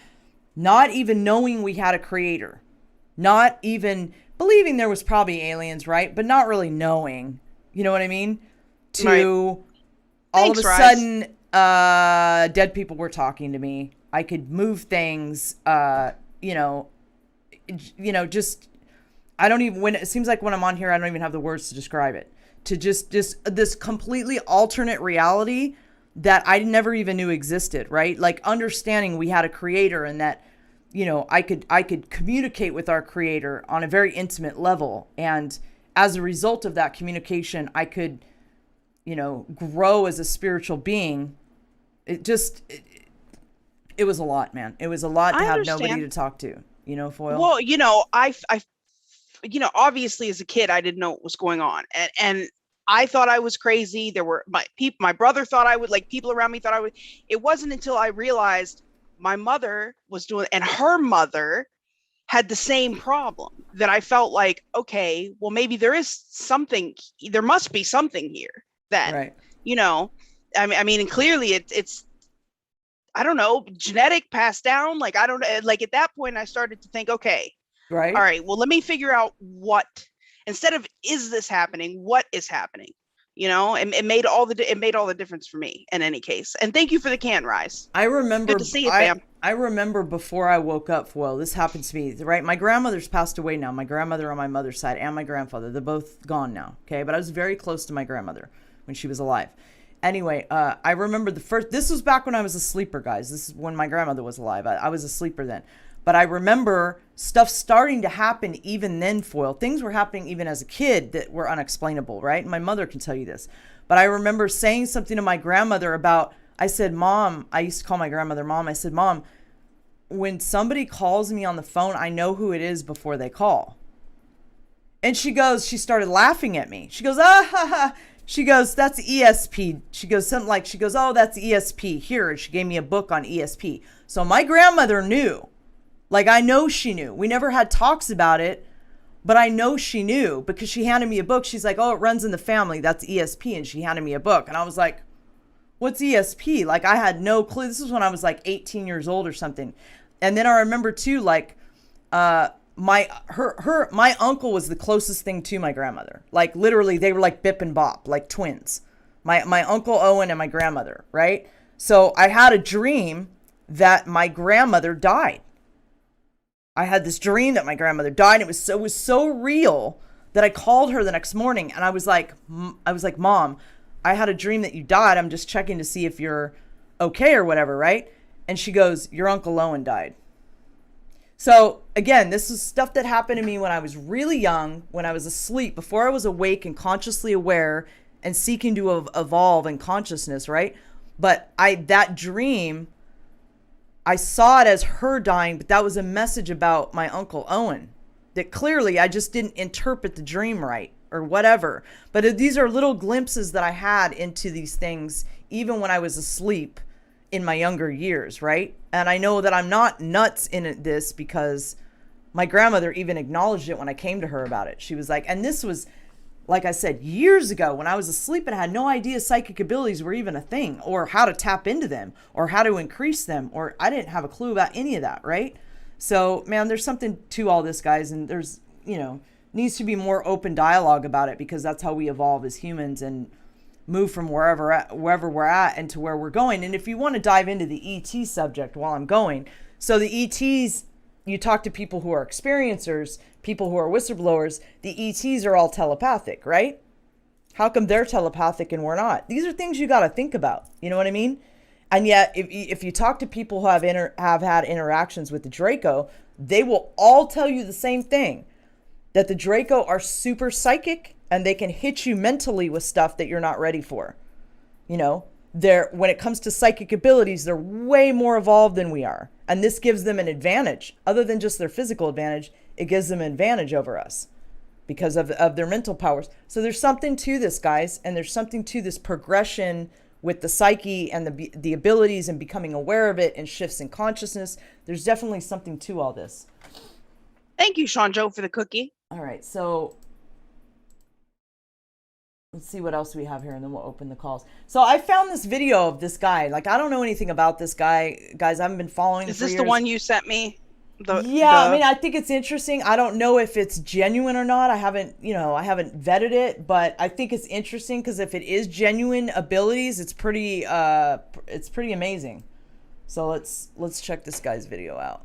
not even knowing we had a creator, not even believing there was probably aliens, right? But not really knowing, you know what I mean? To all of a sudden, dead people were talking to me. I could move things, just, I don't even, it seems like when I'm on here, I don't even have the words to describe it. To just this completely alternate reality that I never even knew existed, right? Like, understanding we had a creator and that, you know, I could communicate with our creator on a very intimate level. And as a result of that communication, I could, you know, grow as a spiritual being. It was a lot, man. It was a lot to have nobody to talk to, you know, Foyle. Well, you know, I obviously as a kid, I didn't know what was going on. And I thought I was crazy. There were my brother thought I would, like, people around me thought I would. It wasn't until I realized my mother was doing, and her mother had the same problem, that I felt like, okay, well, maybe there must be something here then, Right. you know. I mean, and clearly it's I don't know, genetic, passed down. Like, I don't, like, at that point I started to think, okay, Right. all right, well, let me figure out what, instead of is this happening, what is happening, you know. And it made all the difference for me in any case. And thank you for the can, Rise. I remember, good to see you, fam. I remember before I woke up, well, this happened to me, right? My grandmother's passed away now. My grandmother on my mother's side and my grandfather, they're both gone now. Okay. But I was very close to my grandmother when she was alive. Anyway, I remember this was back when I was a sleeper, guys. This is when my grandmother was alive. I was a sleeper then. But I remember stuff starting to happen even then, Foil. Things were happening even as a kid that were unexplainable, right? My mother can tell you this. But I remember saying something to my grandmother about, I said, Mom, I used to call my grandmother Mom. I said, Mom, when somebody calls me on the phone, I know who it is before they call. And she started laughing at me. She goes, ah, ha, ha. She goes, that's ESP. She goes, something like, oh, that's ESP. Here. And she gave me a book on ESP. So my grandmother knew. Like, I know she knew. We never had talks about it, but I know she knew because she handed me a book. She's like, oh, it runs in the family. That's ESP. And she handed me a book. And I was like, what's ESP? Like, I had no clue. This was when I was like 18 years old or something. And then I remember too, like, my uncle was the closest thing to my grandmother. Like, literally, they were like Bip and Bop, like twins. My Uncle Owen and my grandmother, right? So I had a dream that my grandmother died. I had this dream that my grandmother died. And it was so real that I called her the next morning and I was like, Mom, I had a dream that you died. I'm just checking to see if you're okay or whatever, right? And she goes, your Uncle Owen died. So again, this is stuff that happened to me when I was really young, when I was asleep, before I was awake and consciously aware and seeking to evolve in consciousness, right? But that dream, I saw it as her dying, but that was a message about my Uncle Owen that clearly I just didn't interpret the dream right or whatever. But these are little glimpses that I had into these things, even when I was asleep in my younger years, right? And I know that I'm not nuts in this because my grandmother even acknowledged it when I came to her about it. She was like, and this was, like I said, years ago when I was asleep and I had no idea psychic abilities were even a thing or how to tap into them or how to increase them, or I didn't have a clue about any of that, right? So, man, there's something to all this, guys, and there's, needs to be more open dialogue about it because that's how we evolve as humans and move from wherever we're at and to where we're going. And if you want to dive into the ET subject while I'm going, so the ETs, you talk to people who are experiencers, people who are whistleblowers, the ETs are all telepathic, right? How come they're telepathic and we're not? These are things you got to think about. You know what I mean? And yet, if you talk to people who have had interactions with the Draco, they will all tell you the same thing, that the Draco are super psychic and they can hit you mentally with stuff that you're not ready for. When it comes to psychic abilities, they're way more evolved than we are. And this gives them an advantage. Other than just their physical advantage, it gives them an advantage over us because of their mental powers. So there's something to this, guys, and there's something to this progression with the psyche and the abilities and becoming aware of it and shifts in consciousness. There's definitely something to all this. Thank you, Sean Joe, for the cookie. All right, so let's see what else we have here, and then we'll open the calls. So I found this video of this guy. Like, I don't know anything about this guy. Guys, I haven't been following him for years. Is this the one you sent me? I mean, I think it's interesting. I don't know if it's genuine or not. I haven't vetted it, but I think it's interesting because if it is genuine abilities, it's pretty amazing. So let's check this guy's video out.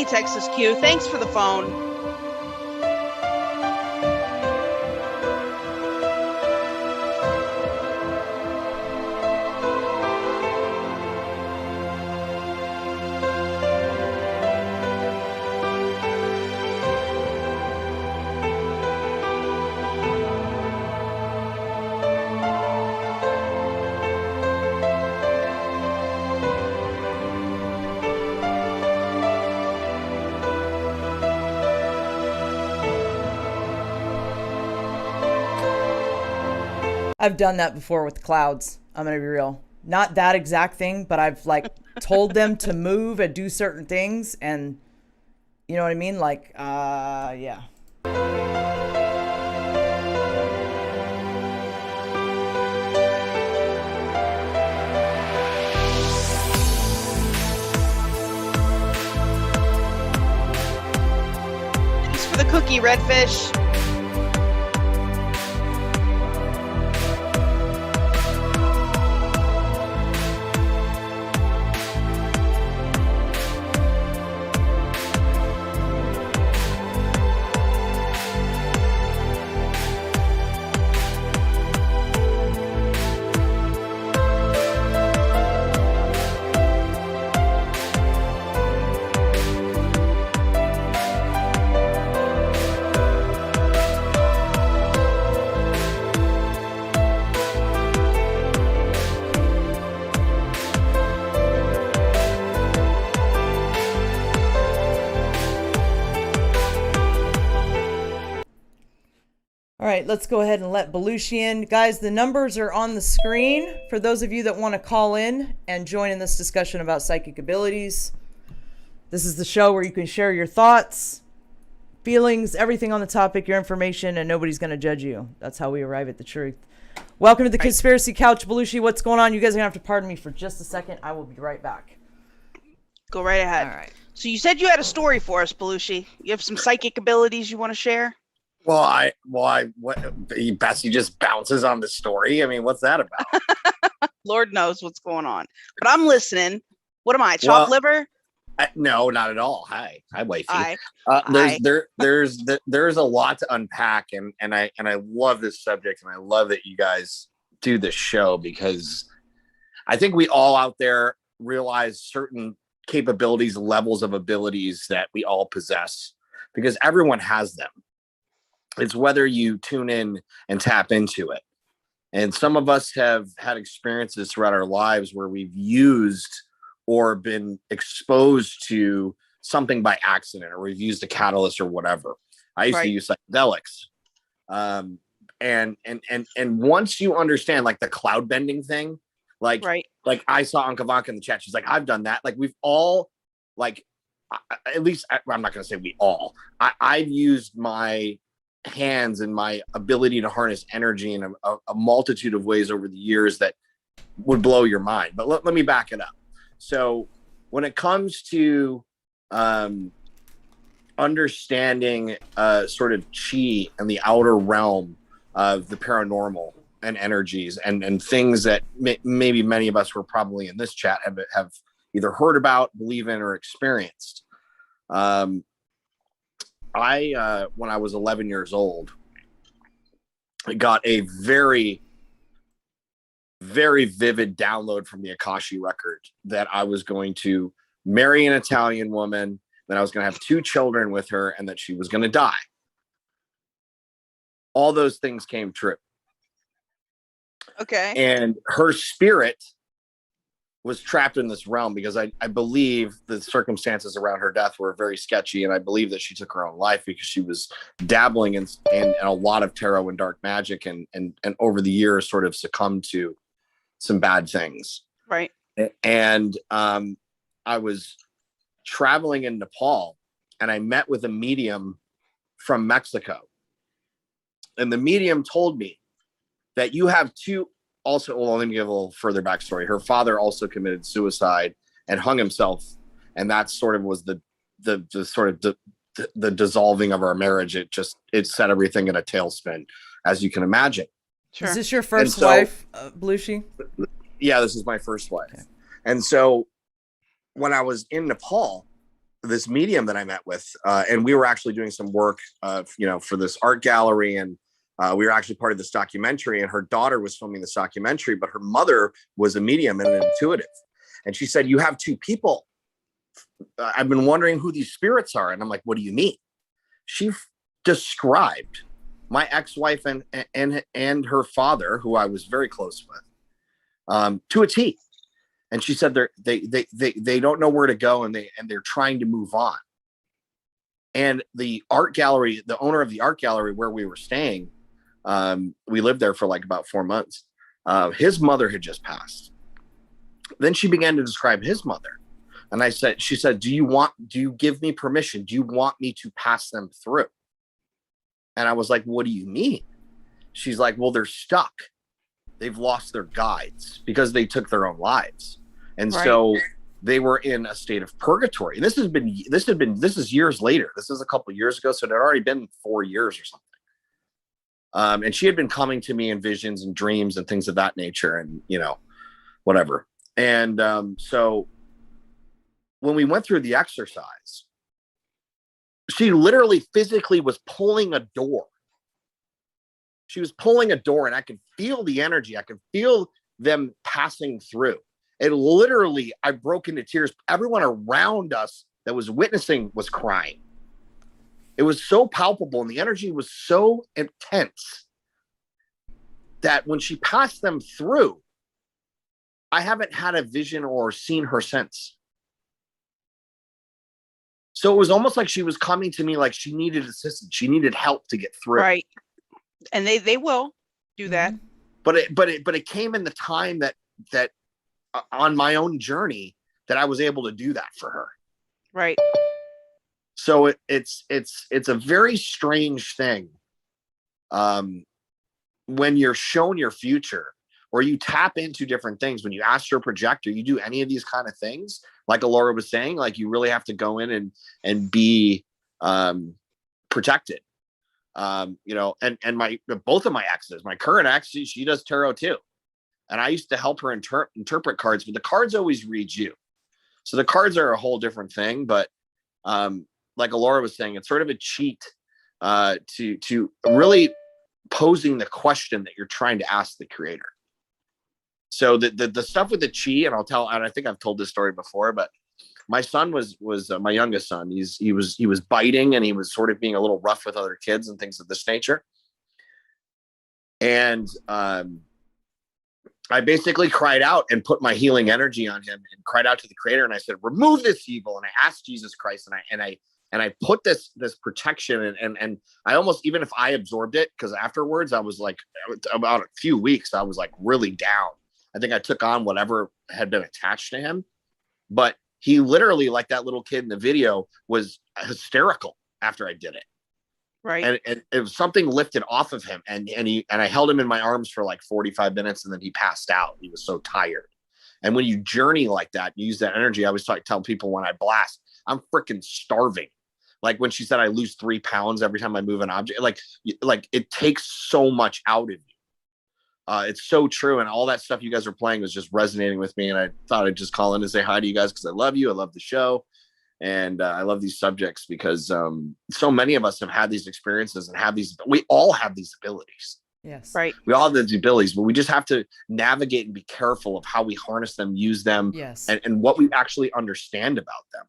Hey, Texas Q, thanks for the phone. I've done that before with clouds. I'm going to be real. Not that exact thing, but I've like told them to move and do certain things. And you know what I mean? Like, yeah. Thanks for the cookie, Redfish. All right, let's go ahead and let Belushi in. Guys, the numbers are on the screen for those of you that want to call in and join in this discussion about psychic abilities. This is the show where you can share your thoughts, feelings, everything on the topic, your information, and nobody's going to judge you. That's how we arrive at the truth. Welcome to the Conspiracy Couch. Belushi, what's going on? You guys are going to have to pardon me for just a second. I will be right back. Go right ahead. All right. So you said you had a story for us, Belushi. You have some psychic abilities you want to share? What Bessie just bounces on the story. I mean, what's that about? Lord knows what's going on, but I'm listening. What am I, chopped liver? No, not at all. Hi, wifey. Hi. There's a lot to unpack, and I love this subject, and I love that you guys do this show, because I think we all out there realize certain capabilities, levels of abilities that we all possess, because everyone has them. It's whether you tune in and tap into it. And some of us have had experiences throughout our lives where we've used or been exposed to something by accident, or we've used a catalyst or whatever. I used to use psychedelics. And once you understand, like the cloud bending thing, like I saw Ankavanka in the chat. She's like, I've done that. Like we've all, like, at least I'm not going to say we all, I've used my hands and my ability to harness energy in a multitude of ways over the years that would blow your mind. But let me back it up. So when it comes to understanding sort of chi and the outer realm of the paranormal and energies and things that maybe many of us were probably in this chat have either heard about, believe in, or experienced. When I was 11 years old, I got a very, very vivid download from the Akashi record that I was going to marry an Italian woman, that I was going to have 2 children with her, and that she was going to die. All those things came true. Okay. And her spirit was trapped in this realm, because I believe the circumstances around her death were very sketchy, and I believe that she took her own life because she was dabbling in a lot of tarot and dark magic, and over the years sort of succumbed to some bad things. Right. And I was traveling in Nepal, and I met with a medium from Mexico, and the medium told me that you have 2. Also, well, let me give a little further backstory. Her father also committed suicide and hung himself, and that sort of was the dissolving of our marriage. It set everything in a tailspin, as you can imagine. Sure. Is this your first wife, Belushi? Yeah, this is my first wife. Okay. And so when I was in Nepal, this medium that I met with, and we were actually doing some work, for this art gallery, and we were actually part of this documentary, and her daughter was filming this documentary, but her mother was a medium and an intuitive. And she said, "You have two people. I've been wondering who these spirits are." And I'm like, "What do you mean?" She described my ex-wife and her father, who I was very close with, to a T. And she said they don't know where to go, and they're trying to move on. And the art gallery, the owner of the art gallery where we were staying, we lived there for like about 4 months. His mother had just passed. Then she began to describe his mother. And she said, do you give me permission? Do you want me to pass them through? And I was like, "What do you mean?" She's like, "Well, they're stuck. They've lost their guides because they took their own lives. And so they were in a state of purgatory." And this is years later. This is a couple of years ago. So it had already been 4 years or something. And she had been coming to me in visions and dreams and things of that nature, and, whatever. And so when we went through the exercise, she literally physically was pulling a door. She was pulling a door, and I could feel the energy. I could feel them passing through. And literally, I broke into tears. Everyone around us that was witnessing was crying. It was so palpable, and the energy was so intense that when she passed them through, I haven't had a vision or seen her since. So it was almost like she was coming to me like she needed assistance. She needed help to get through. Right. And they will do that. But it came in the time that on my own journey that I was able to do that for her. Right. So it's a very strange thing. When you're shown your future, or you tap into different things, when you ask your projector, you do any of these kind of things, like Alara was saying, like you really have to go in and be protected. And both of my exes, my current ex, she does tarot too. And I used to help her interpret cards, but the cards always read you. So the cards are a whole different thing. But like Alara was saying, it's sort of a cheat to really posing the question that you're trying to ask the creator. So the stuff with the chi, and I think I've told this story before, but my son was my youngest son. He was biting, and he was sort of being a little rough with other kids and things of this nature. And I basically cried out and put my healing energy on him and cried out to the creator. And I said, "Remove this evil." And I asked Jesus Christ, and I put this protection, and I almost, even if I absorbed it, because afterwards I was like, about a few weeks, I was like really down. I think I took on whatever had been attached to him, but he literally, like that little kid in the video, was hysterical after I did it. Right. And it was something lifted off of him, and I held him in my arms for like 45 minutes, and then he passed out. He was so tired. And when you journey like that, you use that energy. I always tell people when I blast, I'm freaking starving. Like when she said I lose 3 pounds every time I move an object, like it takes so much out of you. It's so true. And all that stuff you guys were playing was just resonating with me. And I thought I'd just call in to say hi to you guys, because I love you. I love the show. And I love these subjects because so many of us have had these experiences and we all have these abilities. Yes. Right. We all have these abilities, but we just have to navigate and be careful of how we harness them, use them, yes, and what we actually understand about them.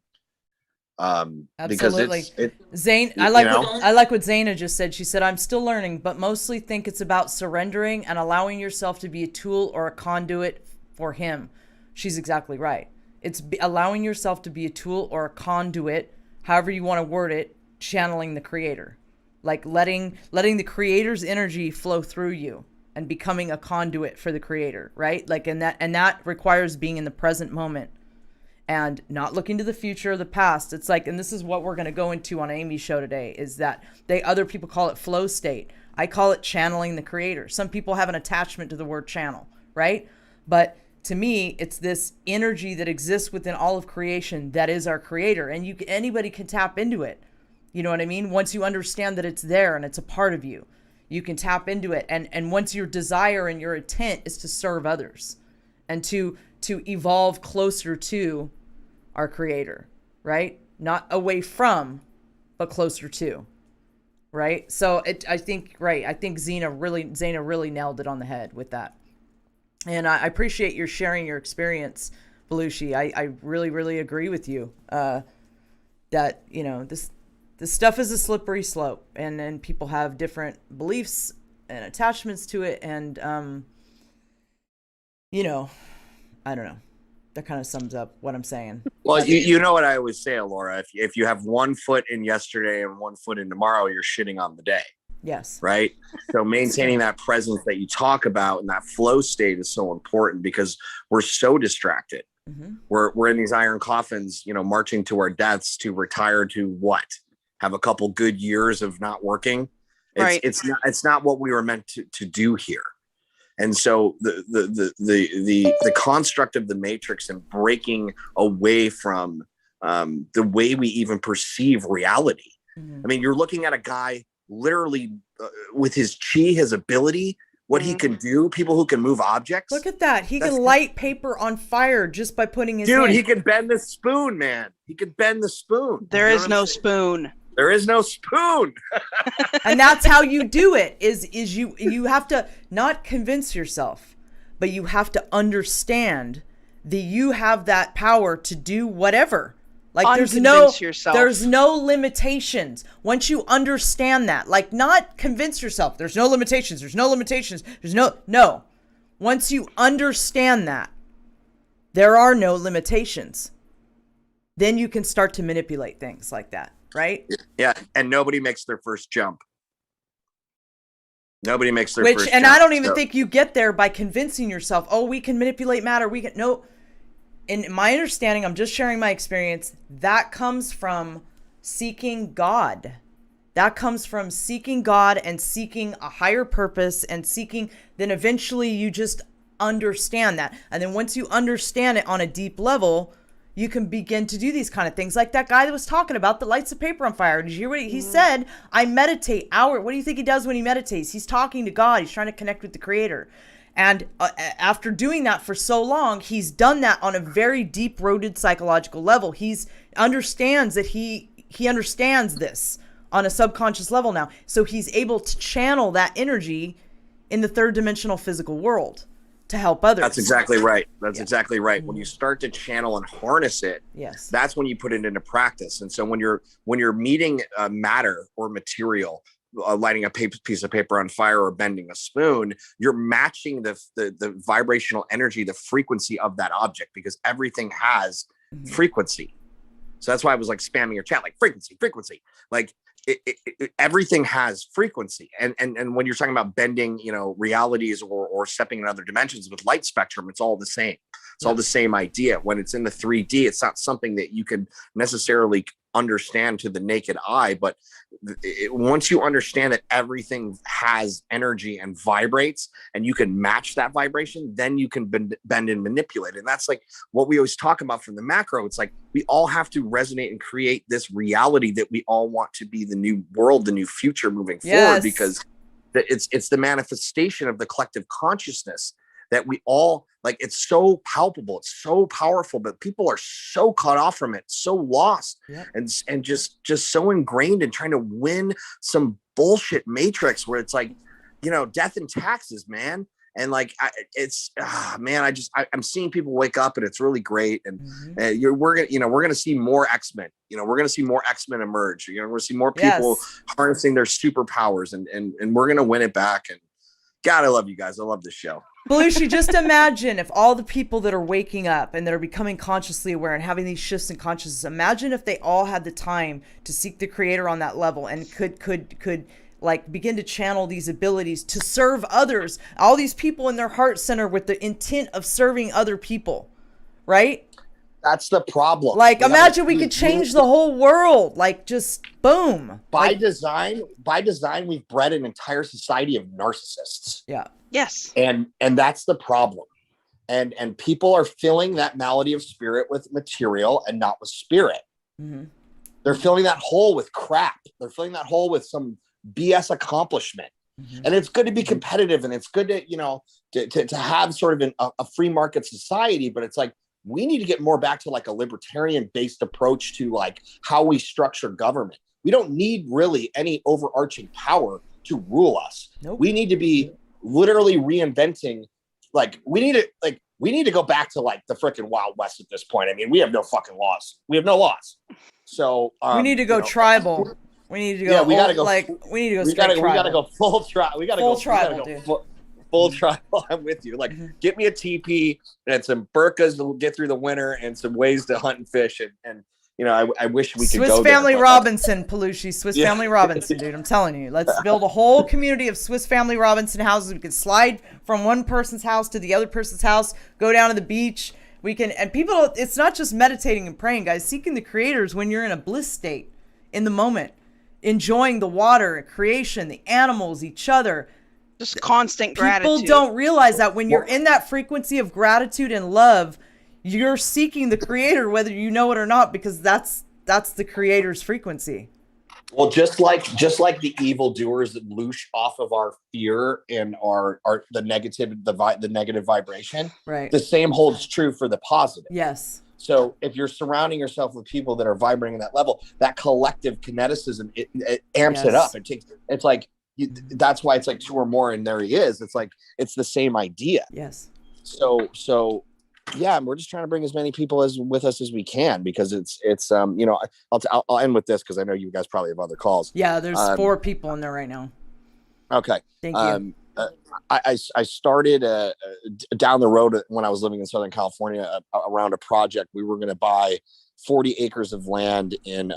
Absolutely. Because Zane, I like what Zaina just said. She said, "I'm still learning, but mostly think it's about surrendering and allowing yourself to be a tool or a conduit for him." She's exactly right. It's allowing yourself to be a tool or a conduit, however you want to word it, channeling the creator, like letting the creator's energy flow through you and becoming a conduit for the creator, right? Like, and that requires being in the present moment and not looking to the future or the past. It's like, and this is what we're going to go into on Amy's show today, is that other people call it flow state. I call it channeling the creator. Some people have an attachment to the word channel, right? But to me, it's this energy that exists within all of creation that is our creator, and anybody can tap into it. You know what I mean? Once you understand that it's there and it's a part of you, you can tap into it. And once your desire and your intent is to serve others and to evolve closer to our creator, right? not away from, but closer to. Right. So I think Zaina really nailed it on the head with that. And I appreciate your sharing your experience, Belushi. I really, really agree with you that, you know, this stuff is a slippery slope, and people have different beliefs and attachments to it. And, you know, I don't know. That kind of sums up what I'm saying. Well, you know what I always say, Alara, if you have 1 foot in yesterday and 1 foot in tomorrow, you're shitting on the day. Yes. Right. So maintaining that presence that you talk about and that flow state is so important, because we're so distracted. Mm-hmm. We're in these iron coffins, you know, marching to our deaths to retire to what? Have a couple good years of not working. It's not what we were meant to do here. And so the construct of the matrix and breaking away from the way we even perceive reality. Mm-hmm. I mean, you're looking at a guy literally with his chi, his ability, what he can do, people who can move objects. Look at that. He can light paper on fire just by putting his Dude, hand. he can bend the spoon, man. He can bend the spoon. There is no spoon. There is no spoon. And that's how you do it, is you have to not convince yourself, but you have to understand that you have that power to do whatever. Like there's no limitations. Once you understand that, like, not convince yourself there's no limitations. No. Once you understand that there are no limitations, then you can start to manipulate things like that. Right? Yeah, and nobody makes their first jump. Nobody makes their first and jump. I don't even think you get there by convincing yourself, oh, we can manipulate matter. No. In my understanding, I'm just sharing my experience, that comes from seeking God. That comes from seeking God and seeking a higher purpose and then eventually you just understand that. And then once you understand it on a deep level, you can begin to do these kind of things. Like that guy that was talking about that lights the paper on fire. Did you hear what he said? I meditate What do you think he does when he meditates? He's talking to God. He's trying to connect with the creator. And after doing that for so long, he's done that on a very deep-rooted psychological level. He understands that he understands this on a subconscious level now. So he's able to channel that energy in the third dimensional physical world to help others. That's exactly right. Exactly right. When you start to channel and harness it, yes, that's when you put it into practice. And so when you're meeting matter or material, lighting a piece of paper on fire or bending a spoon, you're matching the vibrational energy, the frequency of that object, because everything has frequency. So that's why I was like spamming your chat, like frequency, like everything has frequency. And when you're talking about bending, you know, realities or stepping in other dimensions with light spectrum, it's all the same. It's all the same idea. When it's in the 3D, it's not something that you can necessarily understand to the naked eye, but once you understand that everything has energy and vibrates and you can match that vibration, then you can bend and manipulate. And that's like what we always talk about from the macro. It's like we all have to resonate and create this reality that we all want to be the new world, the new future moving forward, because it's the manifestation of the collective consciousness that we all like. It's so palpable, it's so powerful, but people are so cut off from it, so lost, and just so ingrained in trying to win some bullshit matrix where it's like, you know, death and taxes, man. And like, I'm seeing people wake up, and it's really great. And we're gonna see more X-Men. You know, we're gonna see more X-Men emerge. You know, we're gonna see more people harnessing their superpowers, and we're gonna win it back. And God, I love you guys. I love this show. Belushi, just imagine if all the people that are waking up and that are becoming consciously aware and having these shifts in consciousness, imagine if they all had the time to seek the creator on that level and could like begin to channel these abilities to serve others. All these people in their heart center with the intent of serving other people, right? That's the problem. Like, imagine we could change the whole world. Like, just boom. By design, we've bred an entire society of narcissists. Yeah. Yes. And that's the problem. And people are filling that malady of spirit with material and not with spirit. Mm-hmm. They're filling that hole with crap. They're filling that hole with some BS accomplishment. Mm-hmm. And it's good to be competitive, and it's good to, you know, to have sort of a free market society, but it's like, we need to get more back to like a libertarian based approach to like how we structure government. We don't need really any overarching power to rule us. Nope. We need to be literally reinventing, like we need to go back to like the freaking Wild West at this point. I mean, we have no fucking laws. We have no laws. So we need to go tribal. We need to go. Yeah, we gotta go. Like we need to go. We gotta go full tribal. We gotta full go tribal, dude. Full tribal. I'm with you. Like, get me a teepee and some burkas to get through the winter, and some ways to hunt and fish. And you know, I wish we could Swiss go Family there, Robinson, Palucci. Swiss Family Robinson, dude. I'm telling you. Let's build a whole community of Swiss Family Robinson houses. We can slide from one person's house to the other person's house, go down to the beach. We can, and people, it's not just meditating and praying, guys. Seeking the creators when you're in a bliss state, in the moment, enjoying the water, creation, the animals, each other. Just constant gratitude. People don't realize that when you're in that frequency of gratitude and love, you're seeking the creator, whether you know it or not, because that's the creator's frequency. Well, just like the evildoers that loosh off of our fear and our the negative vibration, right? The same holds true for the positive. Yes. So if you're surrounding yourself with people that are vibrating at that level, that collective kineticism, it amps it up. It's like that's why it's like two or more, and there he is. It's like it's the same idea. Yes. So yeah, we're just trying to bring as many people with us as we can, because it's you know, I'll end with this because I know you guys probably have other calls. Yeah, there's 4 people in there right now. Okay. Thank you. I started down the road when I was living in Southern California around a project. We were going to buy 40 acres of land in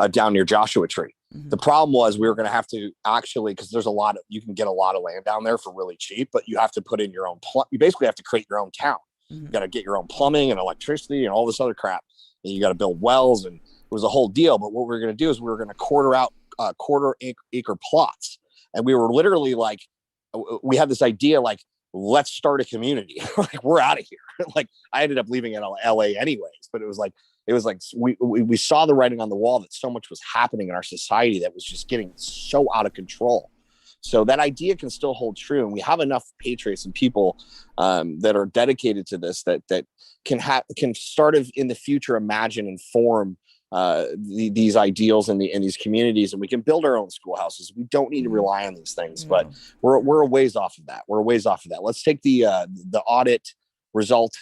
down near Joshua Tree. Mm-hmm. The problem was we were going to have to actually, because there's you can get a lot of land down there for really cheap, but you have to put in your own, you basically have to create your own town. Mm-hmm. You got to get your own plumbing and electricity and all this other crap. And you got to build wells, and it was a whole deal. But what we were going to do is we were going to quarter acre plots. And we were literally like, we had this idea, like, let's start a community. Like, we're out of here. Like, I ended up leaving in LA anyways, but it was like we saw the writing on the wall that so much was happening in our society that was just getting so out of control. So that idea can still hold true, and we have enough patriots and people that are dedicated to this that can start in the future imagine and form these ideals in these communities, and we can build our own schoolhouses. We don't need to rely on these things, but we're a ways off of that. Let's take the audit result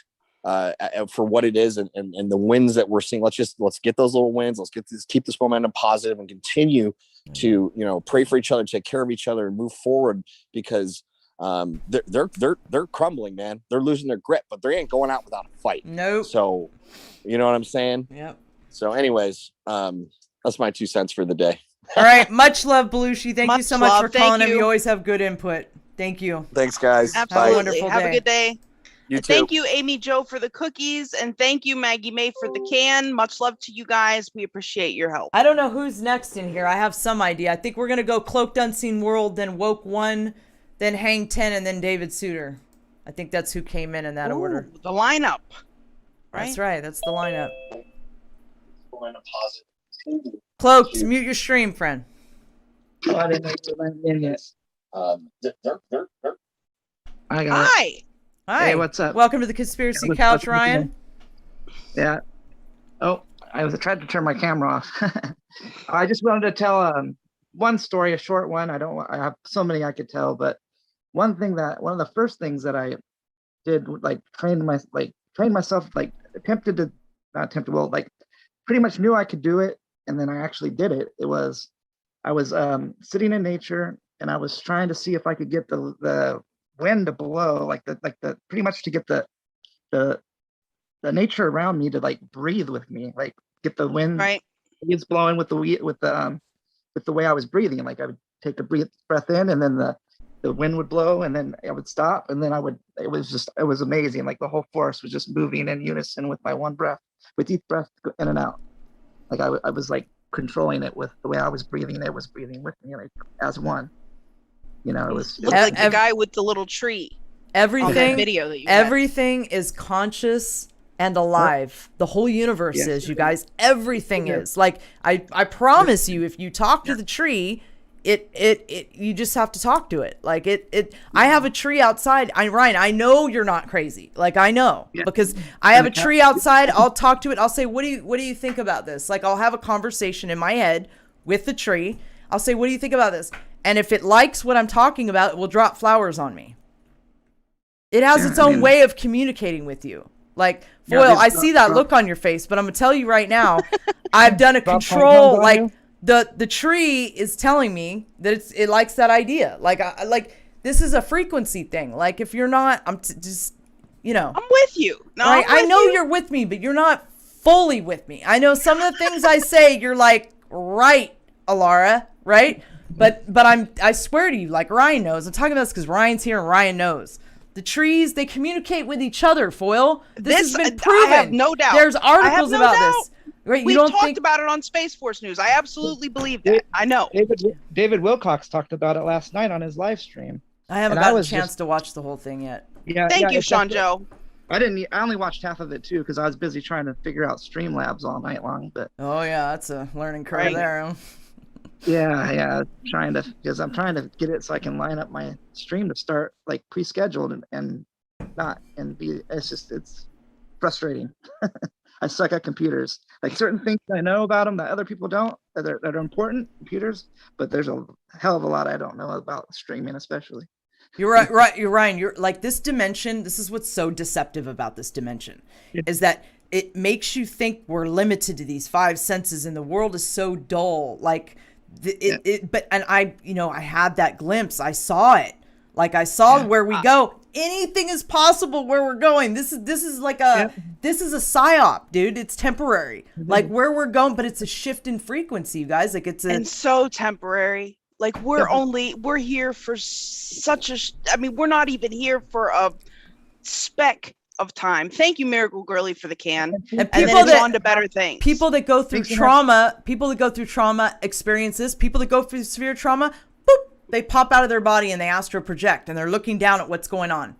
for what it is, and the wins that we're seeing. Let's get those little wins. Let's keep this momentum positive and continue to, you know, pray for each other, take care of each other, and move forward, because they're crumbling, man. They're losing their grip, but they ain't going out without a fight. Nope. So, you know what I'm saying? Yep. So anyways, that's my 2 cents for the day. All right. Much love, Belushi. Thank you so much for calling him. you. You always have good input. Thank you. Thanks, guys. Absolutely. Have a wonderful Have day. a good day. You And too. thank you, Amy Jo, for the cookies, and thank you, Maggie May, for the can. Much love to you guys. We appreciate your help. I don't know who's next in here. I have some idea. I think we're going to go Cloaked Unseen World, then Woke 1, then Hang 10, and then David Suter. I think that's who came in that order. The lineup. Right? That's right. That's the lineup. Cloaked, mute your stream, friend. Oh, I didn't know you were in yet. I got Hi. it. Hi. Hey, what's up? Welcome to the Conspiracy Couch, Ryan. Yeah. Oh, I tried to turn my camera off. I just wanted to tell one story, a short one. I have so many I could tell, but one of the first things that I did, like trained myself, like pretty much knew I could do it, and then I actually did it. I was sitting in nature, and I was trying to see if I could get the wind to blow, like the pretty much to get the nature around me to like breathe with me, like get the wind leaves blowing with the way I was breathing. Like I would take a breath in, and then the wind would blow, and then I would stop, and then it was amazing. Like the whole forest was just moving in unison with my one breath, with each breath in and out. Like I was like controlling it with the way I was breathing. It was breathing with me, like as one. You know, it was like the guy with the little tree. Everything video that you everything is conscious and alive. The whole universe is, you guys. Everything is. Like I promise you, if you talk to the tree, you just have to talk to it. Like I have a tree outside. Ryan, I know you're not crazy. Like I know because I have a tree outside. I'll talk to it. I'll say, what do you think about this? Like I'll have a conversation in my head with the tree. I'll say, what do you think about this? And if it likes what I'm talking about, it will drop flowers on me. It has its own way of communicating with you. Like, Foil, I see that look on your face, but I'm going to tell you right now, I've done a control, like, the tree is telling me that it likes that idea. Like, this is a frequency thing. Like, if you're not, I'm with you. No, right? I know you're with me, but you're not fully with me. I know some of the things I say, you're like, right, Alara, right? But I swear to you, like Ryan knows. I'm talking about this because Ryan's here and Ryan knows. The trees, they communicate with each other, Foil. This has been proven. I have no doubt. There's articles about this. Right? We've talked about it on Space Force News. I absolutely believe that. I know. David Wilcox talked about it last night on his live stream. I haven't got a chance to watch the whole thing yet. Yeah. Thank you, Sean Joe. I only watched half of it too because I was busy trying to figure out Streamlabs all night long. But oh yeah, that's a learning curve there. Yeah, because I'm trying to get it so I can line up my stream to start like pre-scheduled and it's frustrating. I suck at computers. Like certain things I know about them that other people don't, that are important, computers, but there's a hell of a lot I don't know about streaming, especially. You're right. You're Ryan. You're like this dimension. This is what's so deceptive about this dimension is that it makes you think we're limited to these 5 senses and the world is so dull. Like, I had that glimpse. I saw it. Like I saw where we go. Anything is possible where we're going. This is like this is a psyop, dude. It's temporary. Like where we're going, but it's a shift in frequency, you guys. Like and so temporary. Like we're here for we're not even here for a speck of time. Thank you, Miracle Girly, for the can. And then it's on to better things. People that go through trauma, experience this. People that go through severe trauma, boop, they pop out of their body and they astral project and they're looking down at what's going on.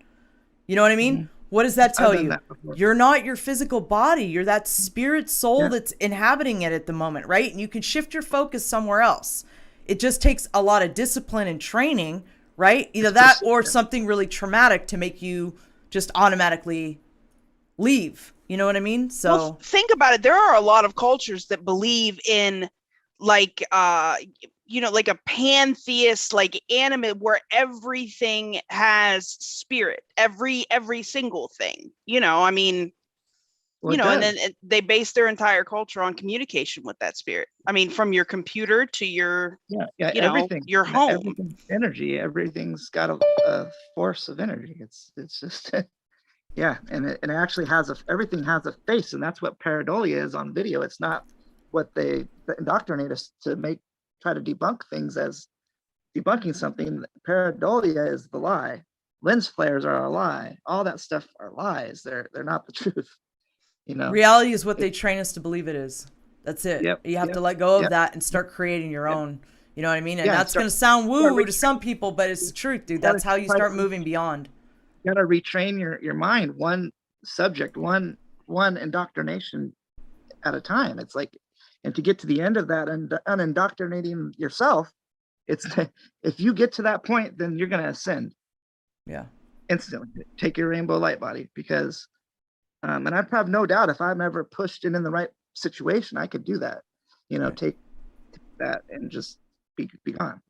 You know what I mean? Mm-hmm. What does that tell you? You're not your physical body. You're that spirit soul that's inhabiting it at the moment, right? And you can shift your focus somewhere else. It just takes a lot of discipline and training, right? Either that or something really traumatic to make you just automatically leave. You know what I mean? So think about it. There are a lot of cultures that believe in like like a pantheist, like anime where everything has spirit, every single thing, I mean, and then they base their entire culture on communication with that spirit. I mean, from your computer to your, everything, your home. Everything's energy. Everything's got a force of energy. It's just, and it actually everything has a face, and that's what pareidolia is on video. It's not what they indoctrinate us to try to debunk things as debunking something. Pareidolia is the lie. Lens flares are a lie. All that stuff are lies. They're not the truth. Reality is what they train us to believe it is. That's it. You have to let go of that and start creating your own. You know what I mean? And that's going to sound woo to some people, but it's the truth, dude. That's how you start moving beyond. You got to retrain your mind, one subject, one indoctrination at a time. It's like, and to get to the end of that and unindoctrinating yourself, it's if you get to that point, then you're going to ascend. Yeah. Instantly. Take your rainbow light body because. And I have no doubt if I'm ever pushed in the right situation, I could do that, take that and just be gone,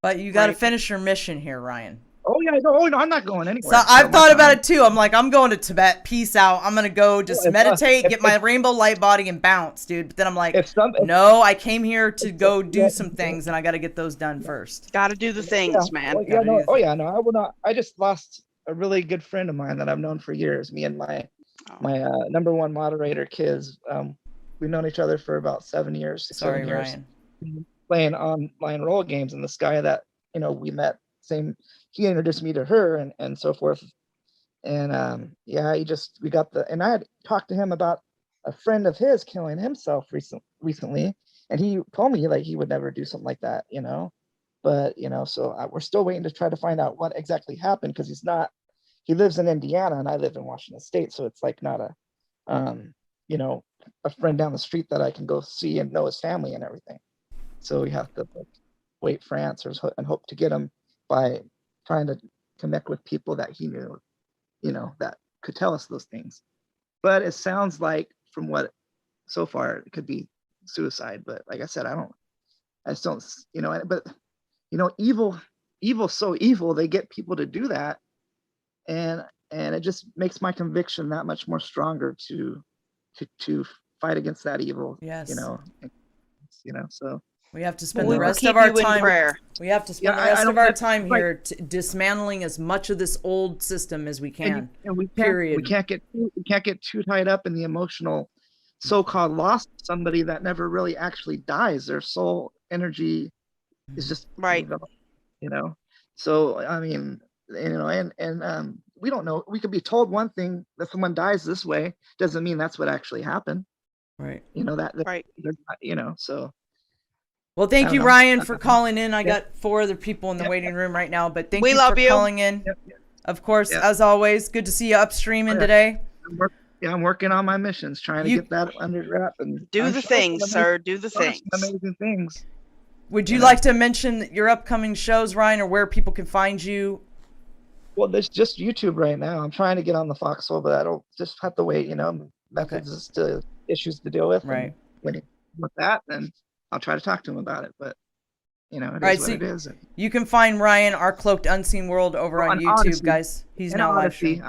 But you got to finish your mission here, Ryan. Oh yeah, no, I'm not going anywhere. So I've thought about it too. I'm like, I'm going to Tibet. Peace out. I'm going to go just meditate, get my rainbow light body and bounce, dude. But then I'm like, no, I came here to go do some things and I got to get those done first. Got to do the things, man. I will not. I just lost a really good friend of mine that I've known for years. Me and my number one moderator, Kiz. We've known each other for about 7 years. Sorry, 7 years. Ryan. Playing online role games, and this guy that we met, he introduced me to her and so forth. And we got and I had talked to him about a friend of his killing himself recently, and he told me like he would never do something like that, But so we're still waiting to try to find out what exactly happened because he lives in Indiana and I live in Washington State. So it's like not a friend down the street that I can go see and know his family and everything. So we have to evacuate France and hope to get him by trying to connect with people that he knew, that could tell us those things. But it sounds like from what so far it could be suicide. But like I said, I just don't, but evil's so evil, they get people to do that. And it just makes my conviction that much more stronger to fight against that evil. Yes. So we have to spend we the will rest keep of our you in time. prayer. We have to spend the rest of our time here dismantling as much of this old system as we can. And we period. can't get too tied up in the emotional so-called loss of somebody that never really actually dies. Their soul energy is just right. So I mean, and we don't know. We could be told one thing, that someone dies this way, doesn't mean that's what actually happened. Right. Right. So. Well, thank you, Ryan, for calling in. I got 4 other people in the waiting room right now, but thank you for calling in. Of course, as always, good to see you upstreaming today. I'm working on my missions, trying to get that under wrap and do the things, sir. Do the things. Amazing things. Would you like to mention your upcoming shows, Ryan, or where people can find you? Well, there's just YouTube right now. I'm trying to get on the Foxhole, but I don't just have to wait. Methods to issues to deal with. Right. When with that, then I'll try to talk to him about it. But it is what it is. You can find Ryan, Our Cloaked Unseen World, over on YouTube, Odyssey, guys. He's now live streaming.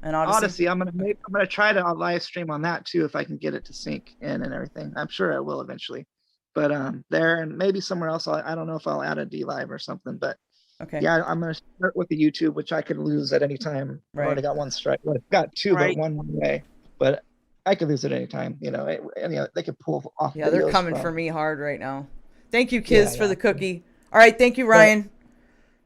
Odyssey. I'm gonna try to live stream on that too if I can get it to sync in and everything. I'm sure I will eventually. But there and maybe somewhere else. I don't know if I'll add a D Live or something. But yeah, I'm gonna start with the YouTube, which I could lose at any time. I've already got one strike. Well, I've got 2, but one way. But I could lose at any time. They could pull off. Yeah, they're coming for me hard right now. Thank you, Kiz, for the cookie. All right, thank you, Ryan.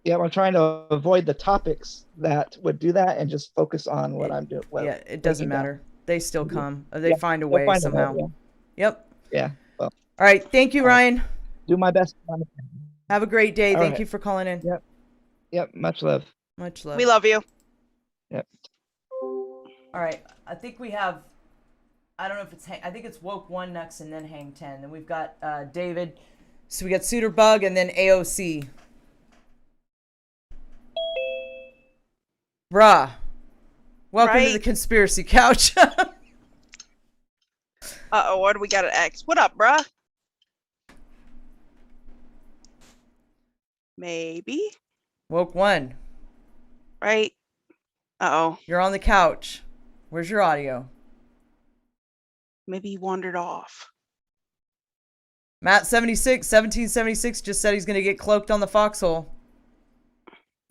Yeah, I'm trying to avoid the topics that would do that and just focus on what I'm doing. Yeah, it doesn't matter. They still come. They find a way somehow. Yep. Yeah. Well. All right. Thank you, Ryan. Do my best. Have a great day. Thank you for calling in. Yep. Much love. Much love. We love you. Yep. All right. I think we have, I don't know if it's, I think it's Woke 1 next and then Hang 10. Then we've got David. So we got Suitor Bug and then AOC. Bruh. Welcome to the conspiracy couch. Uh-oh, what do we got at X? What up, bruh? Maybe. Woke 1. Right. Uh-oh. You're on the couch. Where's your audio? Maybe he wandered off. Matt1776 just said he's going to get cloaked on the Foxhole.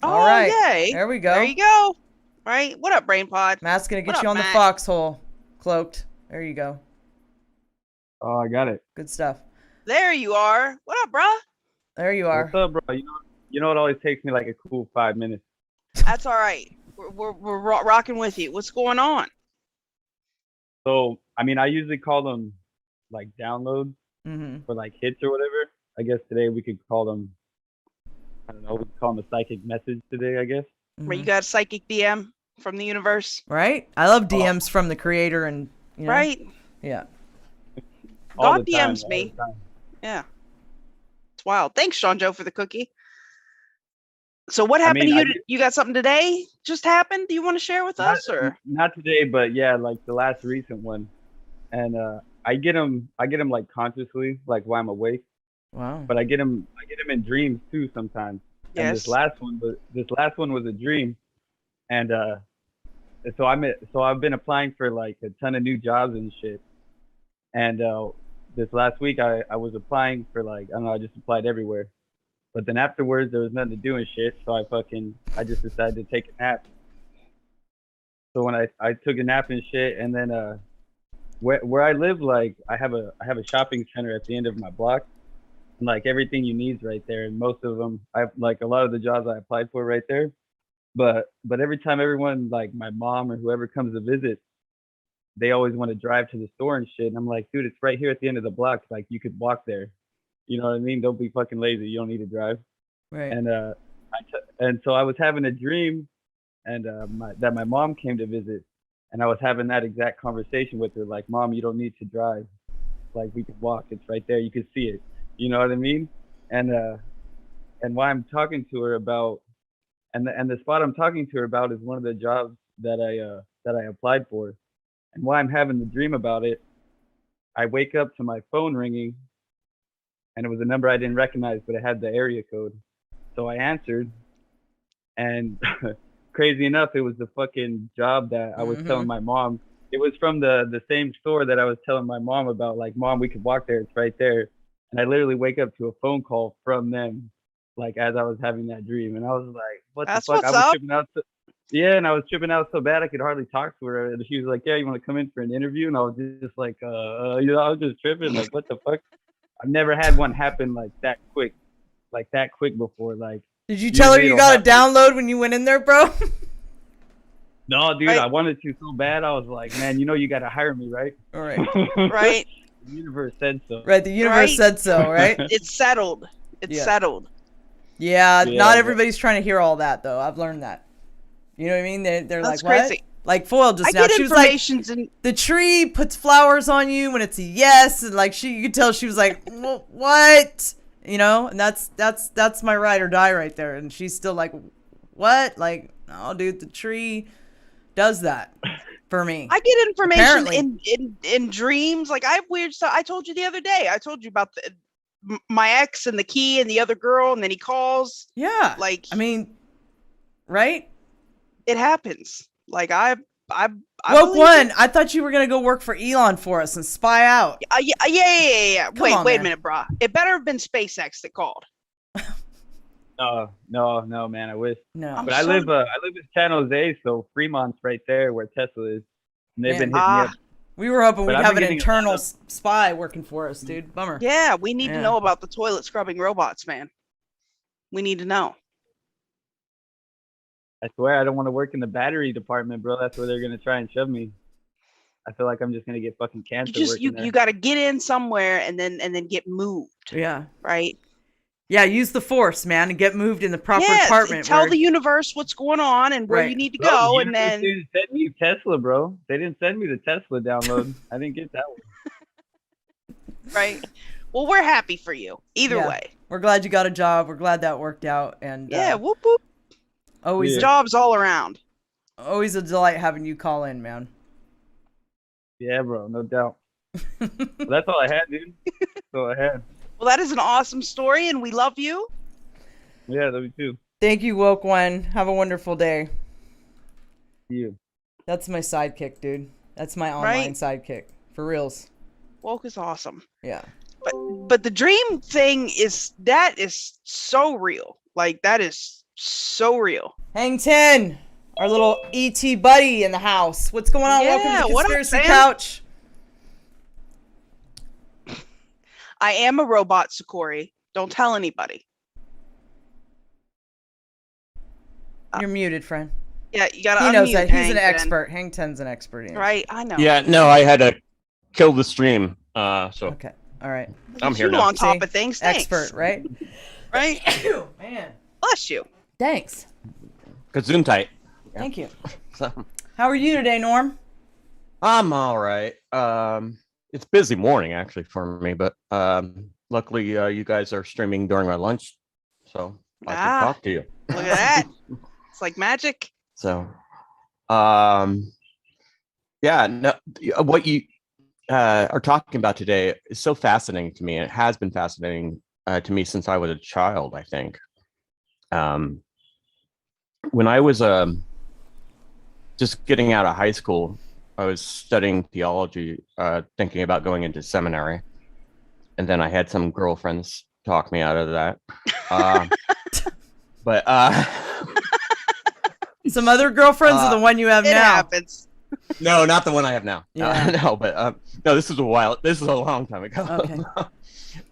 Oh, all right. Yay. There we go. There you go. Right. What up, Brain Pod? Matt's going to get What you up, on Matt? the Foxhole. Cloaked. There you go. Oh, I got it. Good stuff. There you are. What up, bruh? There you are. What's up, bro? You know it always takes me like a cool 5 minutes. That's all right. We're rocking with you. What's going on? So, I mean, I usually call them like downloads for like hits or whatever. I guess today we could call them, I don't know, we could call them a psychic message today, I guess. Where you got a psychic DM from the universe. Right? I love DMs from the creator and, you know. Right? Yeah. God DMs me. Yeah. It's wild. Thanks, Sean Joe, for the cookie. So what happened to you? You got something today just happened? Do you want to share with us or? Not today, but yeah, like the last recent one. And I get them like consciously, like while I'm awake. Wow. But I get them in dreams too sometimes. Yes. And this last one was a dream. And so I've been applying for like a ton of new jobs and shit. And this last week I was applying for like, I don't know, I just applied everywhere. But then afterwards there was nothing to do and shit, so I just decided to take a nap. So when I took a nap and shit, and then where I live, like I have a shopping center at the end of my block, and like everything you need is right there. And most of them, I have like a lot of the jobs I applied for right there. But every time everyone, like my mom or whoever comes to visit, they always want to drive to the store and shit. And I'm like, dude, it's right here at the end of the block. Like you could walk there. You know what I mean? Don't be fucking lazy. You don't need to drive. Right. And and so I was having a dream, and that my mom came to visit, and I was having that exact conversation with her, like, Mom, you don't need to drive. Like we can walk. It's right there. You can see it. You know what I mean? And and why I'm talking to her about, and the spot I'm talking to her about is one of the jobs that I applied for, and why I'm having the dream about it. I wake up to my phone ringing, and it was a number I didn't recognize, but it had the area code. So I answered, and crazy enough, it was the fucking job that I was telling my mom. It was from the same store that I was telling my mom about. Like, Mom, we could walk there. It's right there. And I literally wake up to a phone call from them, like as I was having that dream, and I was like, "What the fuck?" I was tripping out. Yeah, and I was tripping out so bad I could hardly talk to her. And she was like, "Yeah, you want to come in for an interview?" And I was just like, you know, I was just tripping. Like, what the fuck? I've never had one happen like that quick before. Like, did you tell her you got a download when you went in there, bro? No, dude, I wanted to so bad. I was like, man, you know, you got to hire me, right? All right. Right. The universe said so. Right. The universe said so, right? It's settled. It's settled. Yeah. Not everybody's trying to hear all that, though. I've learned that. You know what I mean? They're like, crazy. What? Like Foil just now. She was like, the tree puts flowers on you when it's a yes, and like you could tell she was like, what? You know, and that's my ride or die right there. And she's still like, what? Like, oh, dude, the tree does that for me. I get information in dreams. Like, I have weird stuff. I told you the other day. I told you about my ex and the key and the other girl, and then he calls. Yeah. Like, I mean, right? It happens. Like, I Woke One, I thought you were gonna go work for Elon for us and spy out. Yeah. Come on, Wait man. a minute, brah. It better have been SpaceX that called. No, man. I wish. No. But I live in San Jose, so Fremont's right there where Tesla is. And they've been hitting me up. We were hoping we'd I've have been an getting internal spy working for us, dude. Bummer. Yeah, we need to know about the toilet scrubbing robots, man. We need to know. I swear I don't want to work in the battery department, bro. That's where they're gonna try and shove me. I feel like I'm just gonna get fucking cancer. You got to get in somewhere and then get moved. Yeah. Right. Yeah, use the force, man, and get moved in the proper department. Tell the universe what's going on and where you need to go, and then they didn't send me Tesla, bro. They didn't send me the Tesla download. I didn't get that one. Right. Well, we're happy for you either way. We're glad you got a job. We're glad that worked out, and whoop whoop. Always jobs all around. Always a delight having you call in, man. Yeah, bro, no doubt. Well, that's all I had, dude. That's all I had. Well, that is an awesome story, and we love you. Yeah, love you too. Thank you, Woke One. Have a wonderful day. You. That's my sidekick, dude. That's my online sidekick. For reals. Woke is awesome. Yeah. But the dream thing is so real. Like, that is so real. Hang 10, our little ET buddy in the house. What's going on? Welcome to the Conspiracy Couch. I am a robot, Sakori. Don't tell anybody. You're muted, friend. Yeah, you gotta. He knows unmute that. He's Hang an 10. expert. Hang 10's an expert. Right, I know. Yeah, no, I had to kill the stream. So okay, all right. I'm here You now. on top of things. Thanks. Expert, right? Right. Man. Bless you. Thanks. Gesundheit. Thank you. So, how are you today, Norm? I'm all right. It's a busy morning actually for me, but luckily you guys are streaming during my lunch, so I can talk to you. Look at that. It's like magic. So, yeah, no, what you are talking about today is so fascinating to me, and it has been fascinating to me since I was a child, I think. When I was just getting out of high school, I was studying theology, thinking about going into seminary, and then I had some girlfriends talk me out of that. But some other girlfriends or the one you have it now? Happens. No, not the one I have now. Yeah. No, but no, this is a long time ago.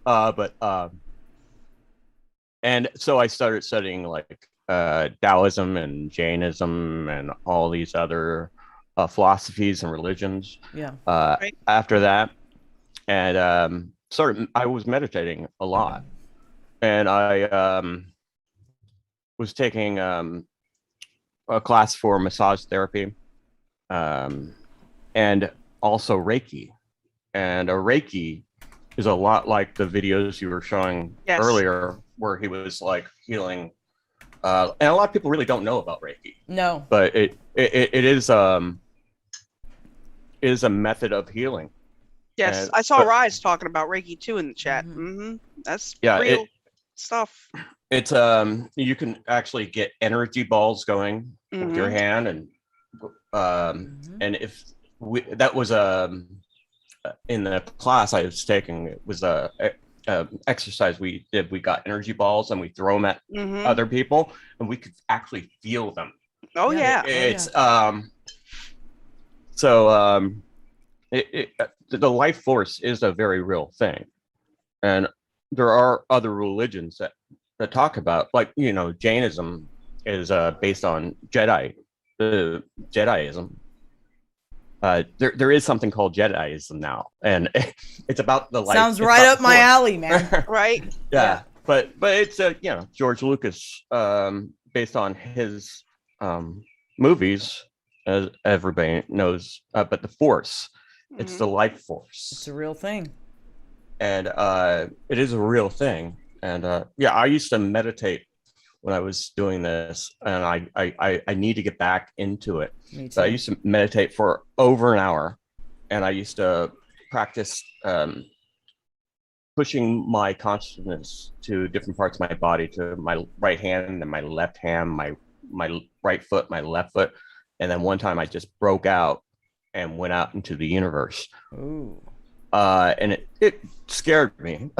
Okay. And so I started studying like Taoism and Jainism and all these other philosophies and religions. Yeah. After that, and I was meditating a lot, and I was taking a class for massage therapy, and also Reiki. And a Reiki is a lot like the videos you were showing earlier where he was like healing, and a lot of people really don't know about Reiki. No, but it is a method of healing. Yes, And, I saw Rise talking about Reiki too in the chat. That's real stuff. It's you can actually get energy balls going with your hand, and if that was in the class I was taking, it was a exercise we did. We got energy balls and we throw them at other people, and we could actually feel them. Oh yeah, it's the life force is a very real thing, and there are other religions that talk about, like, you know, Jainism is based on Jediism. There is something called Jediism now, and it's about the life. Sounds right up my alley, man. Right? Yeah, but it's you know, George Lucas, based on his movies, as everybody knows, but the Force, it's the life force. It's a real thing, and it is a real thing. And I used to meditate when I was doing this, and I need to get back into it. Me too. So I used to meditate for over an hour, and I used to practice pushing my consciousness to different parts of my body, to my right hand and my left hand, my right foot, my left foot. And then one time I just broke out and went out into the universe. Ooh. And it scared me.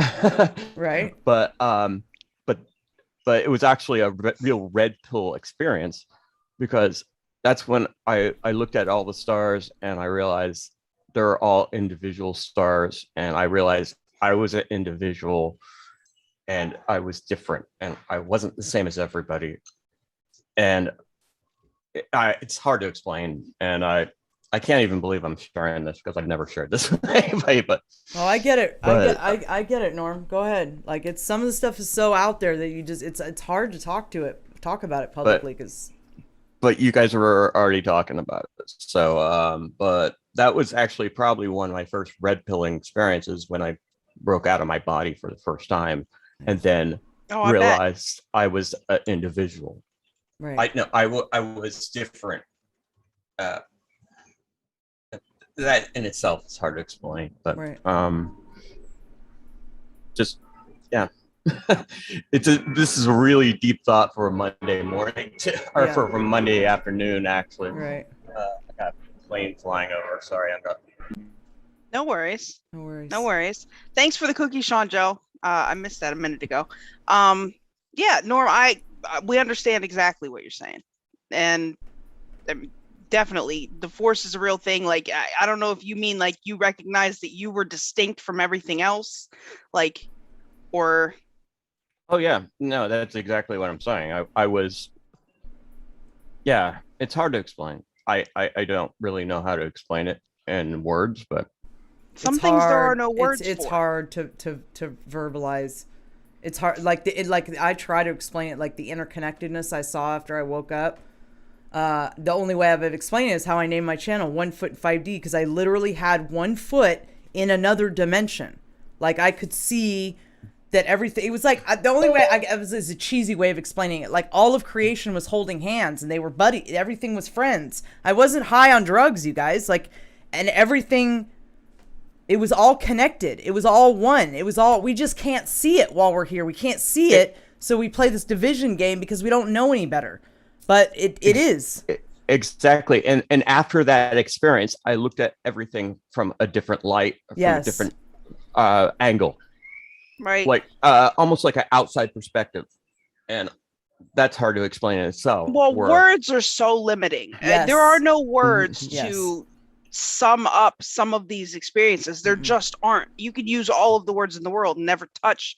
Right. But it was actually a real red pill experience, because that's when I looked at all the stars and I realized they're all individual stars, and I realized I was an individual and I was different and I wasn't the same as everybody. And it's hard to explain, and I can't even believe I'm sharing this, because I've never shared this with anybody. But oh, I get it. I get it, Norm. Go ahead. Like, it's some of the stuff is so out there that you just it's hard to talk about it publicly, because. But you guys were already talking about it, so but that was actually probably one of my first red pilling experiences, when I broke out of my body for the first time, and then realized I was an individual. Right. I was different. That in itself is hard to explain, but just this is a really deep thought for a Monday morning, or for a Monday afternoon, actually. Right. I got a plane flying over. Sorry, I'm not. No worries. No worries. No worries. Thanks for the cookie, Sean Joe. I missed that a minute ago. Yeah, Norm, we understand exactly what you're saying, and definitely the Force is a real thing. Like, I don't know if you mean like you recognize that you were distinct from everything else, like, or. Oh yeah, no, that's exactly what I'm saying. I was. Yeah, it's hard to explain. I don't really know how to explain it in words, but some things there are no words. It's hard to verbalize. It's hard, like I try to explain it, like the interconnectedness I saw after I woke up. The only way I've explained it is how I named my channel 1 Foot 5D, because I literally had 1 foot in another dimension. Like, I could see that everything, it was like, the only way it was a cheesy way of explaining it. Like, all of creation was holding hands and they were buddy. Everything was friends. I wasn't high on drugs, you guys. Like, and everything, it was all connected. It was all one. It was all, we just can't see it while we're here. We can't see it. So we play this division game because we don't know any better. But it is. Exactly. And after that experience, I looked at everything from a different light, from a different angle. Right. Like almost like an outside perspective. And that's hard to explain in itself. Well, words are so limiting. Yes. There are no words Yes. to sum up some of these experiences. There just aren't. You could use all of the words in the world and never touch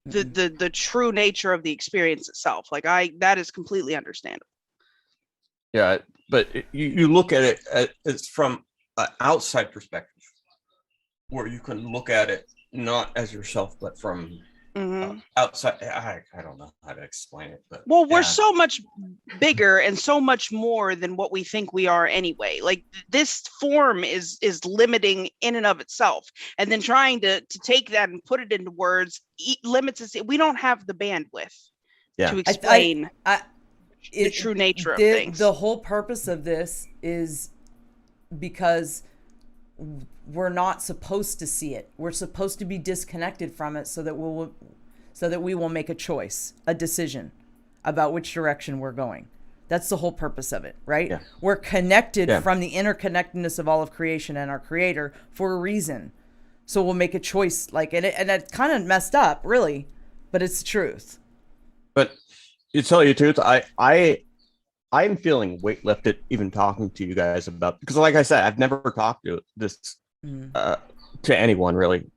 the true nature of the experience itself. Like, that is completely understandable. Yeah, but you look at it it's from an outside perspective, where you can look at it not as yourself, but from outside. I don't know how to explain it, but well, we're so much bigger and so much more than what we think we are anyway. Like this form is limiting in and of itself, and then trying to take that and put it into words limits us. We don't have the bandwidth to explain the true nature of things. The whole purpose of this is because we're not supposed to see it. We're supposed to be disconnected from it so that we will make a choice, a decision about which direction we're going. That's the whole purpose of it, right? Yeah. We're connected from the interconnectedness of all of creation and our creator for a reason. So we'll make a choice, like, and it's kind of messed up, really, but it's the truth. But to tell you the truth, I'm feeling weight lifted even talking to you guys about, because like I said, I've never talked to this to anyone really,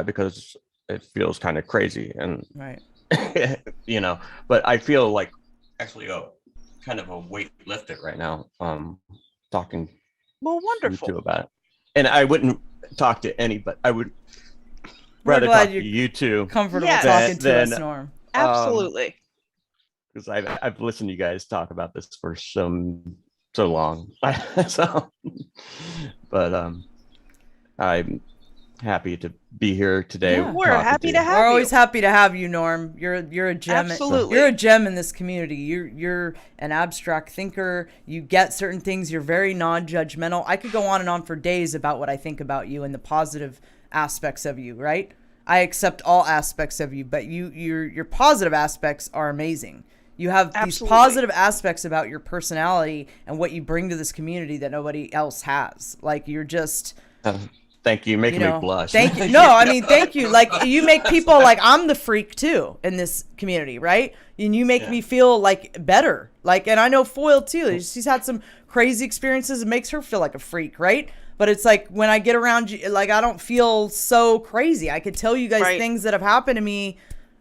because it feels kind of crazy and right. You know, but I feel like actually kind of a weight lifted right now, talking wonderful to you about it. And I wouldn't talk to anybody. I would rather talk to you two. Comfortable talking to us, Norm. Absolutely. Because I've listened to you guys talk about this for so long. But I'm happy to be here today. Yeah. We're happy to have you. We're always happy to have you, Norm. You're a gem. Absolutely. You're a gem in this community. You're an abstract thinker. You get certain things. You're very non-judgmental. I could go on and on for days about what I think about you and the positive aspects of you, right? I accept all aspects of you, but your positive aspects are amazing. You have these positive aspects about your personality and what you bring to this community that nobody else has. Like, you're just... Thank you. You're making me blush. Thank you. No, I mean, thank you. Like, you make people like, I'm the freak too in this community, right? And you make me feel like better. Like, and I know Foil too. She's had some crazy experiences. It makes her feel like a freak, right? But it's like, when I get around you, like, I don't feel so crazy. I could tell you guys things that have happened to me,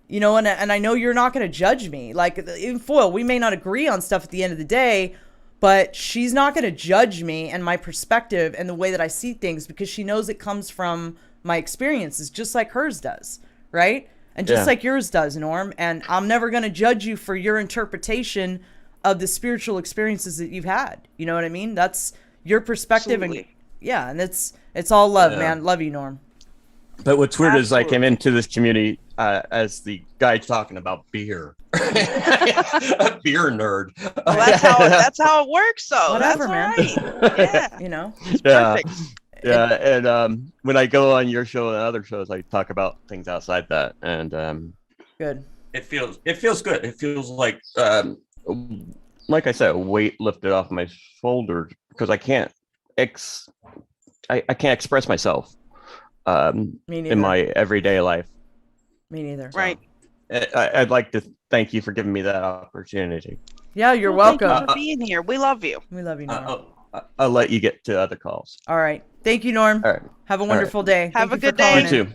you know, and I know you're not going to judge me. Like, in Foil, we may not agree on stuff at the end of the day, but she's not going to judge me and my perspective and the way that I see things, because she knows it comes from my experiences, just like hers does, right? And just like yours does, Norm. And I'm never going to judge you for your interpretation of the spiritual experiences that you've had. You know what I mean? That's your perspective. Absolutely. And it's all love, man. Love you, Norm. But what's weird is I came into this community as the guy talking about beer. A beer nerd. Well, that's how it works, though. Whatever, that's man. Right. Yeah. You know? It's perfect. Yeah. And when I go on your show and other shows, I talk about things outside that. And good. It feels good. It feels like I said, a weight lifted off my shoulders, because I can't express myself in my everyday life. Me neither. Right. I'd like to thank you for giving me that opportunity. Yeah, you're welcome. Thank you for being here. We love you. We love you, Norm. I'll let you get to other calls. All right. Thank you, Norm. All right. Have a wonderful day. Have a good day. You too.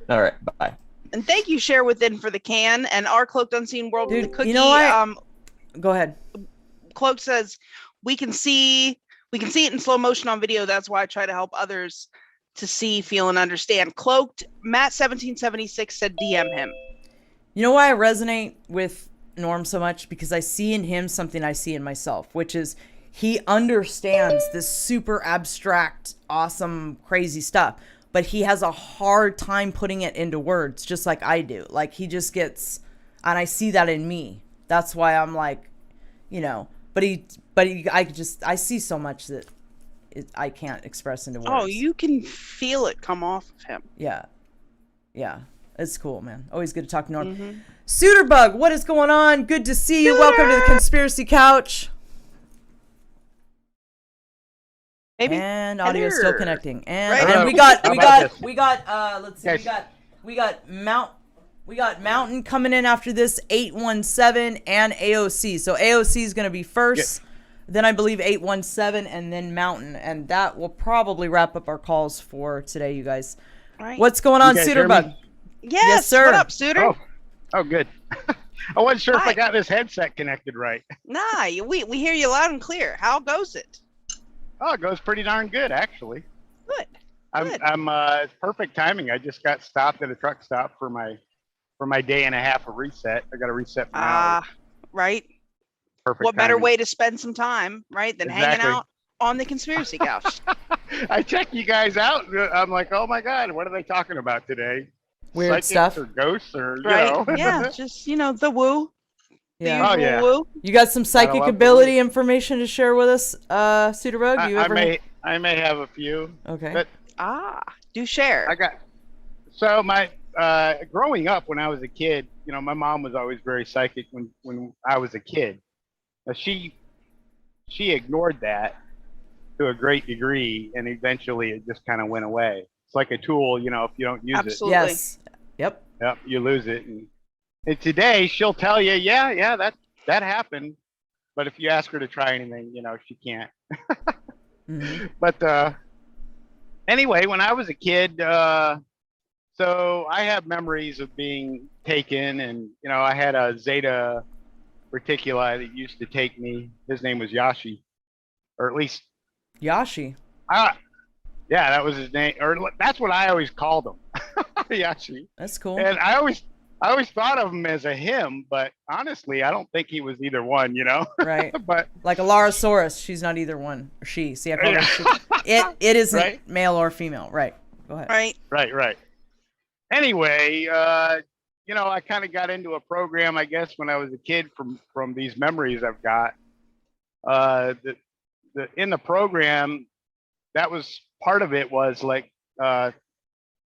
All right. Bye. And thank you, Share Within, for the can, and our Cloaked Unseen World with the cookie. You know what? Go ahead. Cloak says we can see it in slow motion on video. That's why I try to help others to see, feel, and understand. Cloaked Matt 1776 said DM him. You know why I resonate with Norm so much? Because I see in him something I see in myself, which is he understands this super abstract, awesome, crazy stuff, but he has a hard time putting it into words, just like I do. Like, he just gets, and I see that in me. That's why I'm like, you know, I see so much that I can't express into words. Oh, you can feel it come off of him. Yeah. Yeah. It's cool, man. Always good to talk to Norm. Mm-hmm. Suiterbug, what is going on? Good to see you. Welcome to the Conspiracy Couch. Maybe. And audio still connecting. And, right. and we got let's see, we got Mountain coming in after this, 817 and AOC. So AOC is going to be first. Yeah. Then I believe 817 and then Mountain, and that will probably wrap up our calls for today, you guys. Right. What's going on, Suiterbug? Yes, sir. What up, Suiter? Oh, good. I wasn't sure if I got this headset connected right. Nah, we hear you loud and clear. How goes it? Oh, it goes pretty darn good, actually. Good. I'm it's perfect timing. I just got stopped at a truck stop for my day and a half of reset. I got to reset for hours. Right. perfect. What better timing. way to spend some time, right, than hanging Exactly. out on the conspiracy couch? I check you guys out. I'm like, oh my god, what are they talking about today? Weird Psychics stuff. or ghosts or Right? you know? Yeah, just the woo. Yeah. The usual woo. You got some psychic love the ability information to share with us, Suiterbug? You ever? I may have a few. Okay. But Do share. So my growing up when I was a kid, my mom was always very psychic when I was a kid. She ignored that to a great degree, and eventually it just kind of went away. It's like a tool, if you don't use Absolutely. Yes. Yep. Yep, you lose it. And today she'll tell you, yeah, that happened. But if you ask her to try anything, she can't. Mm-hmm. But anyway, when I was a kid, so I have memories of being taken, and I had a Zeta Reticuli that used to take me. His name was Yashi, or at least Yashi. Yeah, that was his name, or that's what I always called him, Yashi. That's cool. And I always thought of him as a him, but honestly, I don't think he was either one. Right. But like Alarasaurus, she's not either one. Or she. See, I call her she. It isn't right? male or female. Right. Go ahead. Right. Anyway, I kind of got into a program, I guess, when I was a kid from these memories I've got. In the program, that was part of it was like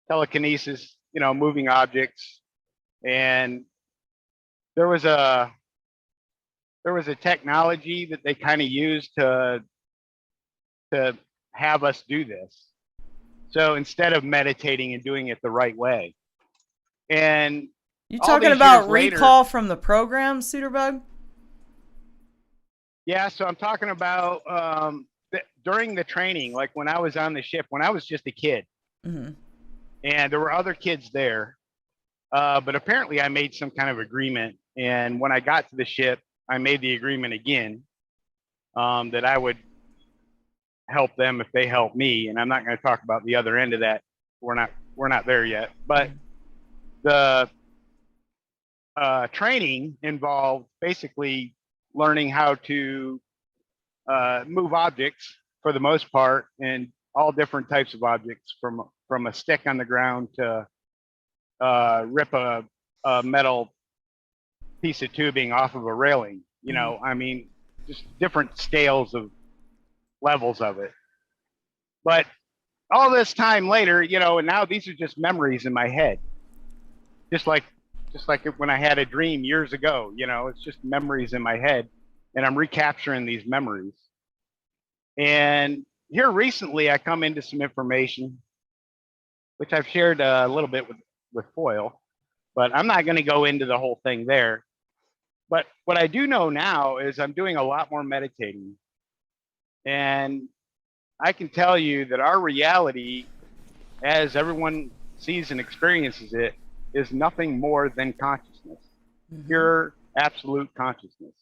telekinesis, moving objects, and there was a technology that they kind of used to have us do this. So instead of meditating and doing it the right way, and You all talking these about years later- recall from the program, Suiterbug? Yeah, so I'm talking about during the training, like when I was on the ship, when I was just a kid, Mm-hmm. and there were other kids there, but apparently I made some kind of agreement, and when I got to the ship, I made the agreement again that I would help them if they help me, and I'm not going to talk about the other end of that. We're not there yet, but the training involved basically learning how to move objects for the most part, and all different types of objects, from a stick on the ground to rip a metal piece of tubing off of a railing. I mean, just different scales of levels of it. But all this time later, and now these are just memories in my head, just like when I had a dream years ago. It's just memories in my head, and I'm recapturing these memories. And here recently, I come into some information, which I've shared a little bit with Foyle, but I'm not going to go into the whole thing there. But what I do know now is I'm doing a lot more meditating. And I can tell you that our reality, as everyone sees and experiences it, is nothing more than consciousness, pure, absolute consciousness.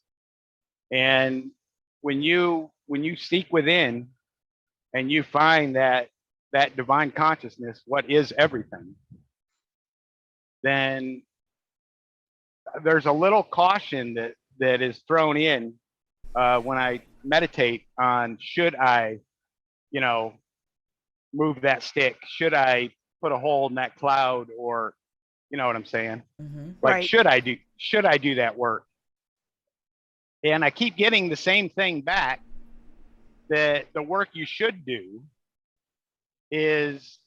And when you seek within and you find that divine consciousness, what is everything, then there's a little caution that is thrown in when I meditate on, should I, move that stick? Should I put a hole in that cloud? Or, you know what I'm saying? Mm-hmm. Like, Right. should I do that work? And I keep getting the same thing back, that the work you should do is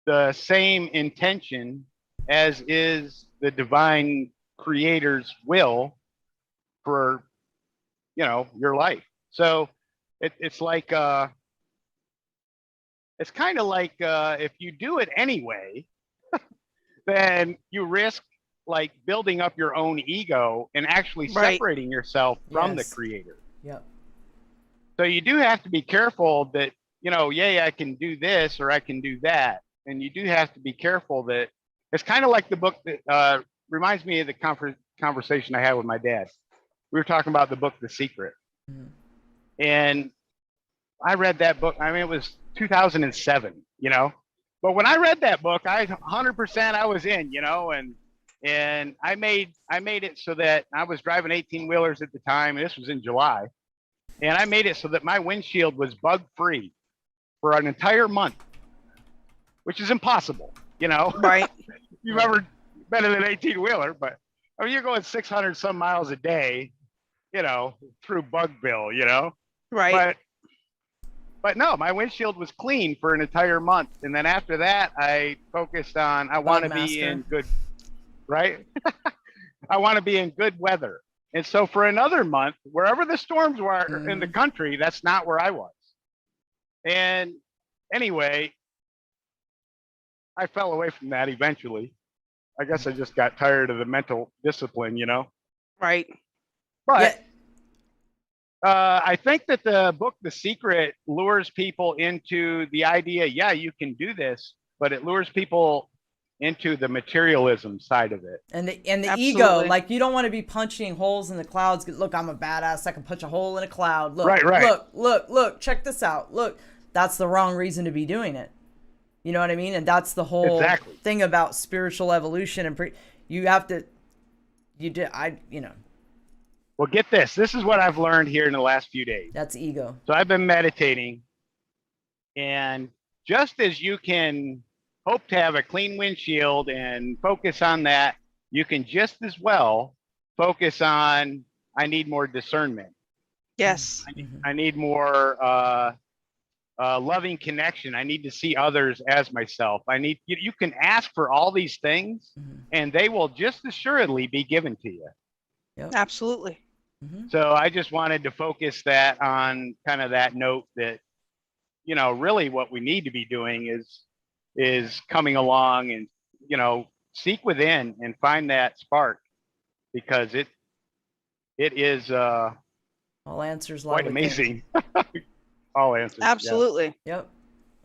the same intention as is the divine creator's will for, your life. So it's like, it's kind of like if you do it anyway, then you risk like building up your own ego and actually Right. separating yourself from Yes. the creator. Yep. So you do have to be careful that, I can do this or I can do that. And you do have to be careful that it's kind of like the book that reminds me of the conversation I had with my dad. We were talking about the book, The Secret. Mhm. And I read that book. I mean, it was 2007, but when I read that book, 100% I was in, and And I made it so that I was driving 18-wheelers at the time, and this was in July. And I made it so that my windshield was bug-free for an entire month, which is impossible, you know? Right. You've ever been in an 18-wheeler, but I mean, you're going 600 some miles a day, you know, through Bugville, you know? Right. But no, my windshield was clean for an entire month. And then after that, I focused on, I want to be in good, right? I want to be in good weather. And so for another month, wherever the storms were in the country, that's not where I was. And anyway, I fell away from that eventually. I guess I just got tired of the mental discipline, you know? Right. But I think that the book, The Secret, lures people into the idea, yeah, you can do this, but it lures people into the materialism side of it. And the ego, like you don't want to be punching holes in the clouds. Look, I'm a badass. I can punch a hole in a cloud. Look, right. Look, check this out. Look, that's the wrong reason to be doing it. You know what I mean? And that's the whole thing about spiritual evolution. And Well, get this. This is what I've learned here in the last few days. That's ego. So I've been meditating, and just as you can hope to have a clean windshield and focus on that, you can just as well focus on, I need more discernment. Yes. I need more loving connection. I need to see others as myself. You can ask for all these things, and they will just assuredly be given to you. Yep. Absolutely. So I just wanted to focus that on kind of that note that, you know, really what we need to be doing is coming along and, you know, seek within and find that spark, because it is all answers lie quite within. amazing. All answers. Absolutely. Yep.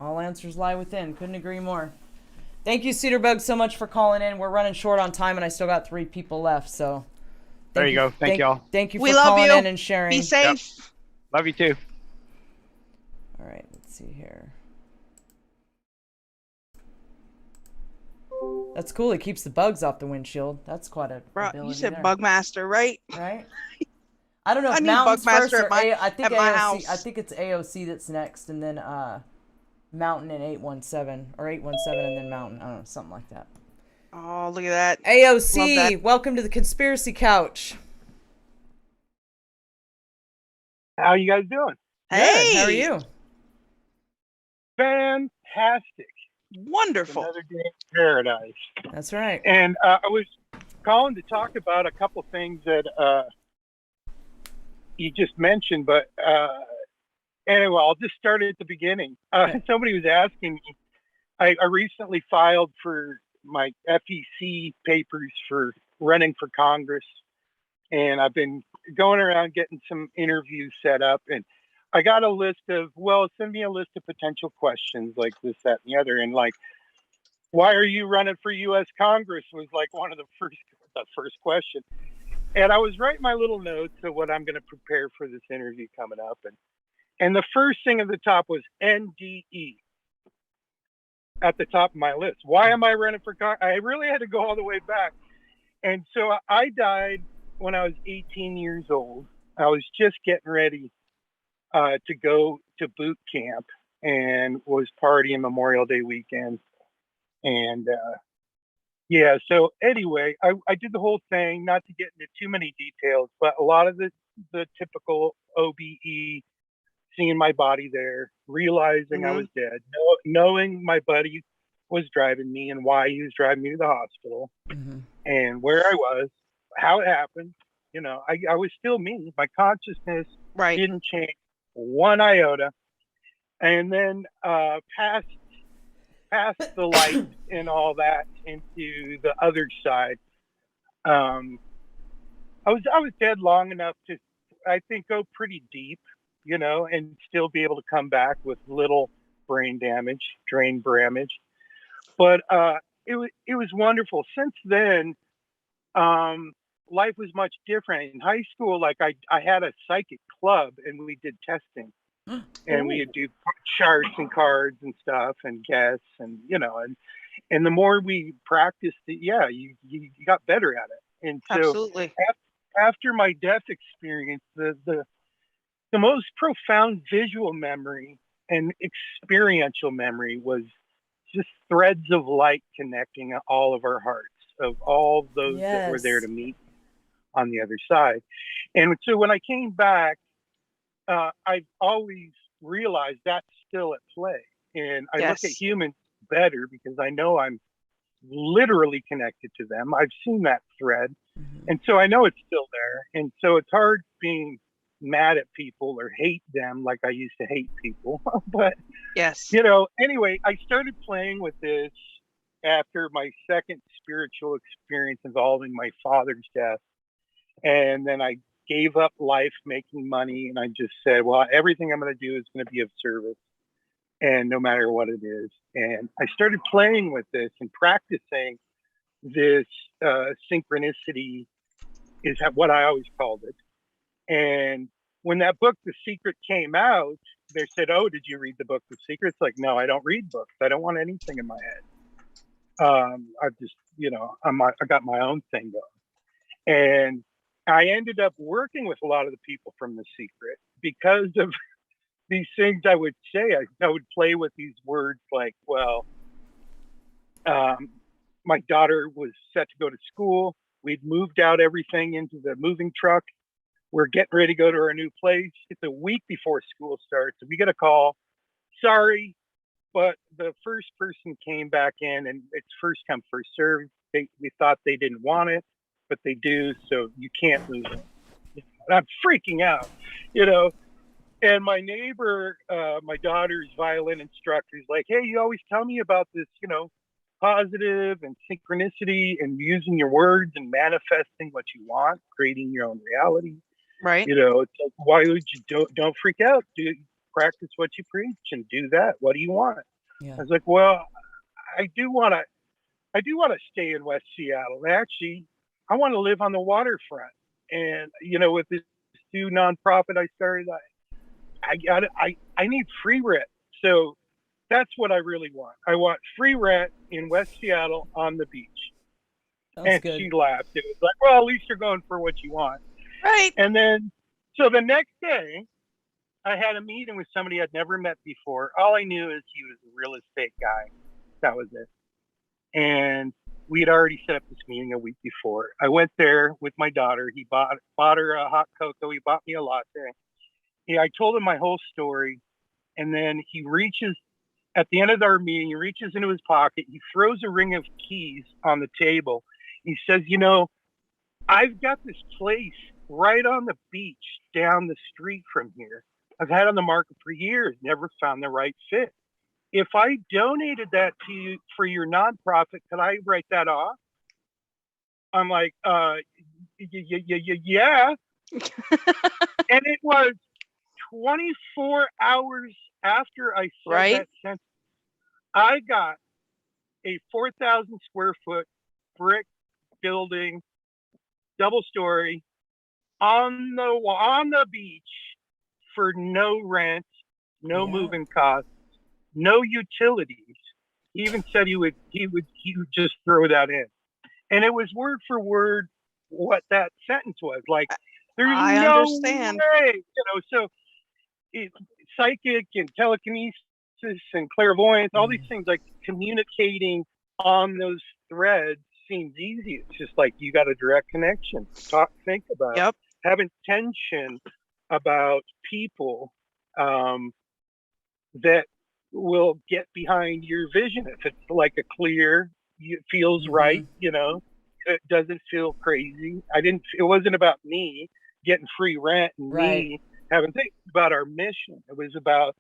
All answers lie within. Couldn't agree more. Thank you, Cedarburg, so much for calling in. We're running short on time, and I still got 3 people left. So there you go. Thank y'all. Thank you for calling in and sharing. Be safe. Yep. Love you too. All right. Let's see here. That's cool. It keeps the bugs off the windshield. That's quite a ability. You said there. Bugmaster, right? Right. I don't know if I need Mountain's Bugmaster first or at I think my AOC. house. I think it's AOC that's next, and then Mountain and 817, or 817 and then Mountain. I don't know, something like that. Oh, look at that. AOC, welcome to the Conspiracy Couch. How you guys doing? Hey. Good. How are you? Fantastic. Wonderful. Another day in paradise. That's right. And I was calling to talk about a couple things that you just mentioned, but anyway, I'll just start at the beginning. Somebody was asking me, I recently filed for my FEC papers for running for Congress, and I've been going around getting some interviews set up, and I got a list of, send me a list of potential questions like this, that, and the other. And like, why are you running for U.S. Congress was like one of the first question. And I was writing my little notes of what I'm going to prepare for this interview coming up. And the first thing at the top was NDE at the top of my list. Why am I running for Congress? I really had to go all the way back. And so I died when I was 18 years old. I was just getting ready to go to boot camp and was partying Memorial Day weekend. And so anyway, I did the whole thing, not to get into too many details, but a lot of the typical OBE, seeing my body there, realizing I was dead, knowing my buddy was driving me and why he was driving me to the hospital, and where I was, how it happened. You know, I was still me. My consciousness didn't change one iota. And then past the light and all that into the other side, I was dead long enough to, I think, go pretty deep, you know, and still be able to come back with little brain damage, brain damage. But it was wonderful. Since then, life was much different. In high school, like I had a psychic club, and we did testing, and we would do charts and cards and stuff and guess, and you know, And the more we practiced it, yeah, you got better at it. And so Absolutely. After my death experience, the most profound visual memory and experiential memory was just threads of light connecting all of our hearts, of all those that were there to meet on the other side. And so when I came back, I've always realized that's still at play. And I look at humans better because I know I'm literally connected to them. I've seen that thread. And so I know it's still there. And so it's hard being mad at people or hate them like I used to hate people. But, you know, anyway, I started playing with this after my second spiritual experience involving my father's death. And then I gave up life making money. And I just said, well, everything I'm going to do is going to be of service. And no matter what it is. And I started playing with this and practicing this synchronicity is what I always called it. And when that book, The Secret, came out, they said, oh, did you read the book, The Secret? It's like, no, I don't read books. I don't want anything in my head. I just, you know, I got my own thing going. And I ended up working with a lot of the people from The Secret because of these things I would say. I would play with these words like, well, my daughter was set to go to school. We'd moved out everything into the moving truck. We're getting ready to go to our new place. It's a week before school starts. We get a call. Sorry, but the first person came back in and it's first come, first served. We thought they didn't want it, but they do. So you can't move it. And I'm freaking out, you know. And my neighbor, my daughter's violin instructor, is like, hey, you always tell me about this, you know, positive and synchronicity and using your words and manifesting what you want, creating your own reality. Right. You know, it's like, why would you don't freak out? Practice what you preach and do that. What do you want? Yeah. I was like, well, I do want to stay in West Seattle. Actually, I want to live on the waterfront. And, you know, with this new nonprofit I started, I need free rent. So that's what I really want. I want free rent in West Seattle on the beach. And she laughed. It was like, well, at least you're going for what you want. Right. And then, so the next day, I had a meeting with somebody I'd never met before. All I knew is he was a real estate guy. That was it. And we had already set up this meeting a week before. I went there with my daughter. He bought her a hot cocoa. He bought me a latte. I told him my whole story. And then he reaches, at the end of our meeting, he reaches into his pocket. He throws a ring of keys on the table. He says, you know, I've got this place right on the beach down the street from here. I've had it on the market for years, never found the right fit. If I donated that to you for your nonprofit, could I write that off? I'm like, yeah. And it was 24 hours after I said that sentence, I got a 4,000 square foot brick building, double story, on the beach for no rent, no moving costs, no utilities. He even said he would just throw that in. And it was word for word what that sentence was. Like, there's no understand. way, you know. So psychic and telekinesis and clairvoyance, all these things, like communicating on those threads seems easy. It's just like, you got a direct connection. Think about it. Have intention about people that will get behind your vision. If it's like a clear, it feels right, you know, it doesn't feel crazy. It wasn't about me getting free rent and me having to think about our mission. It was about,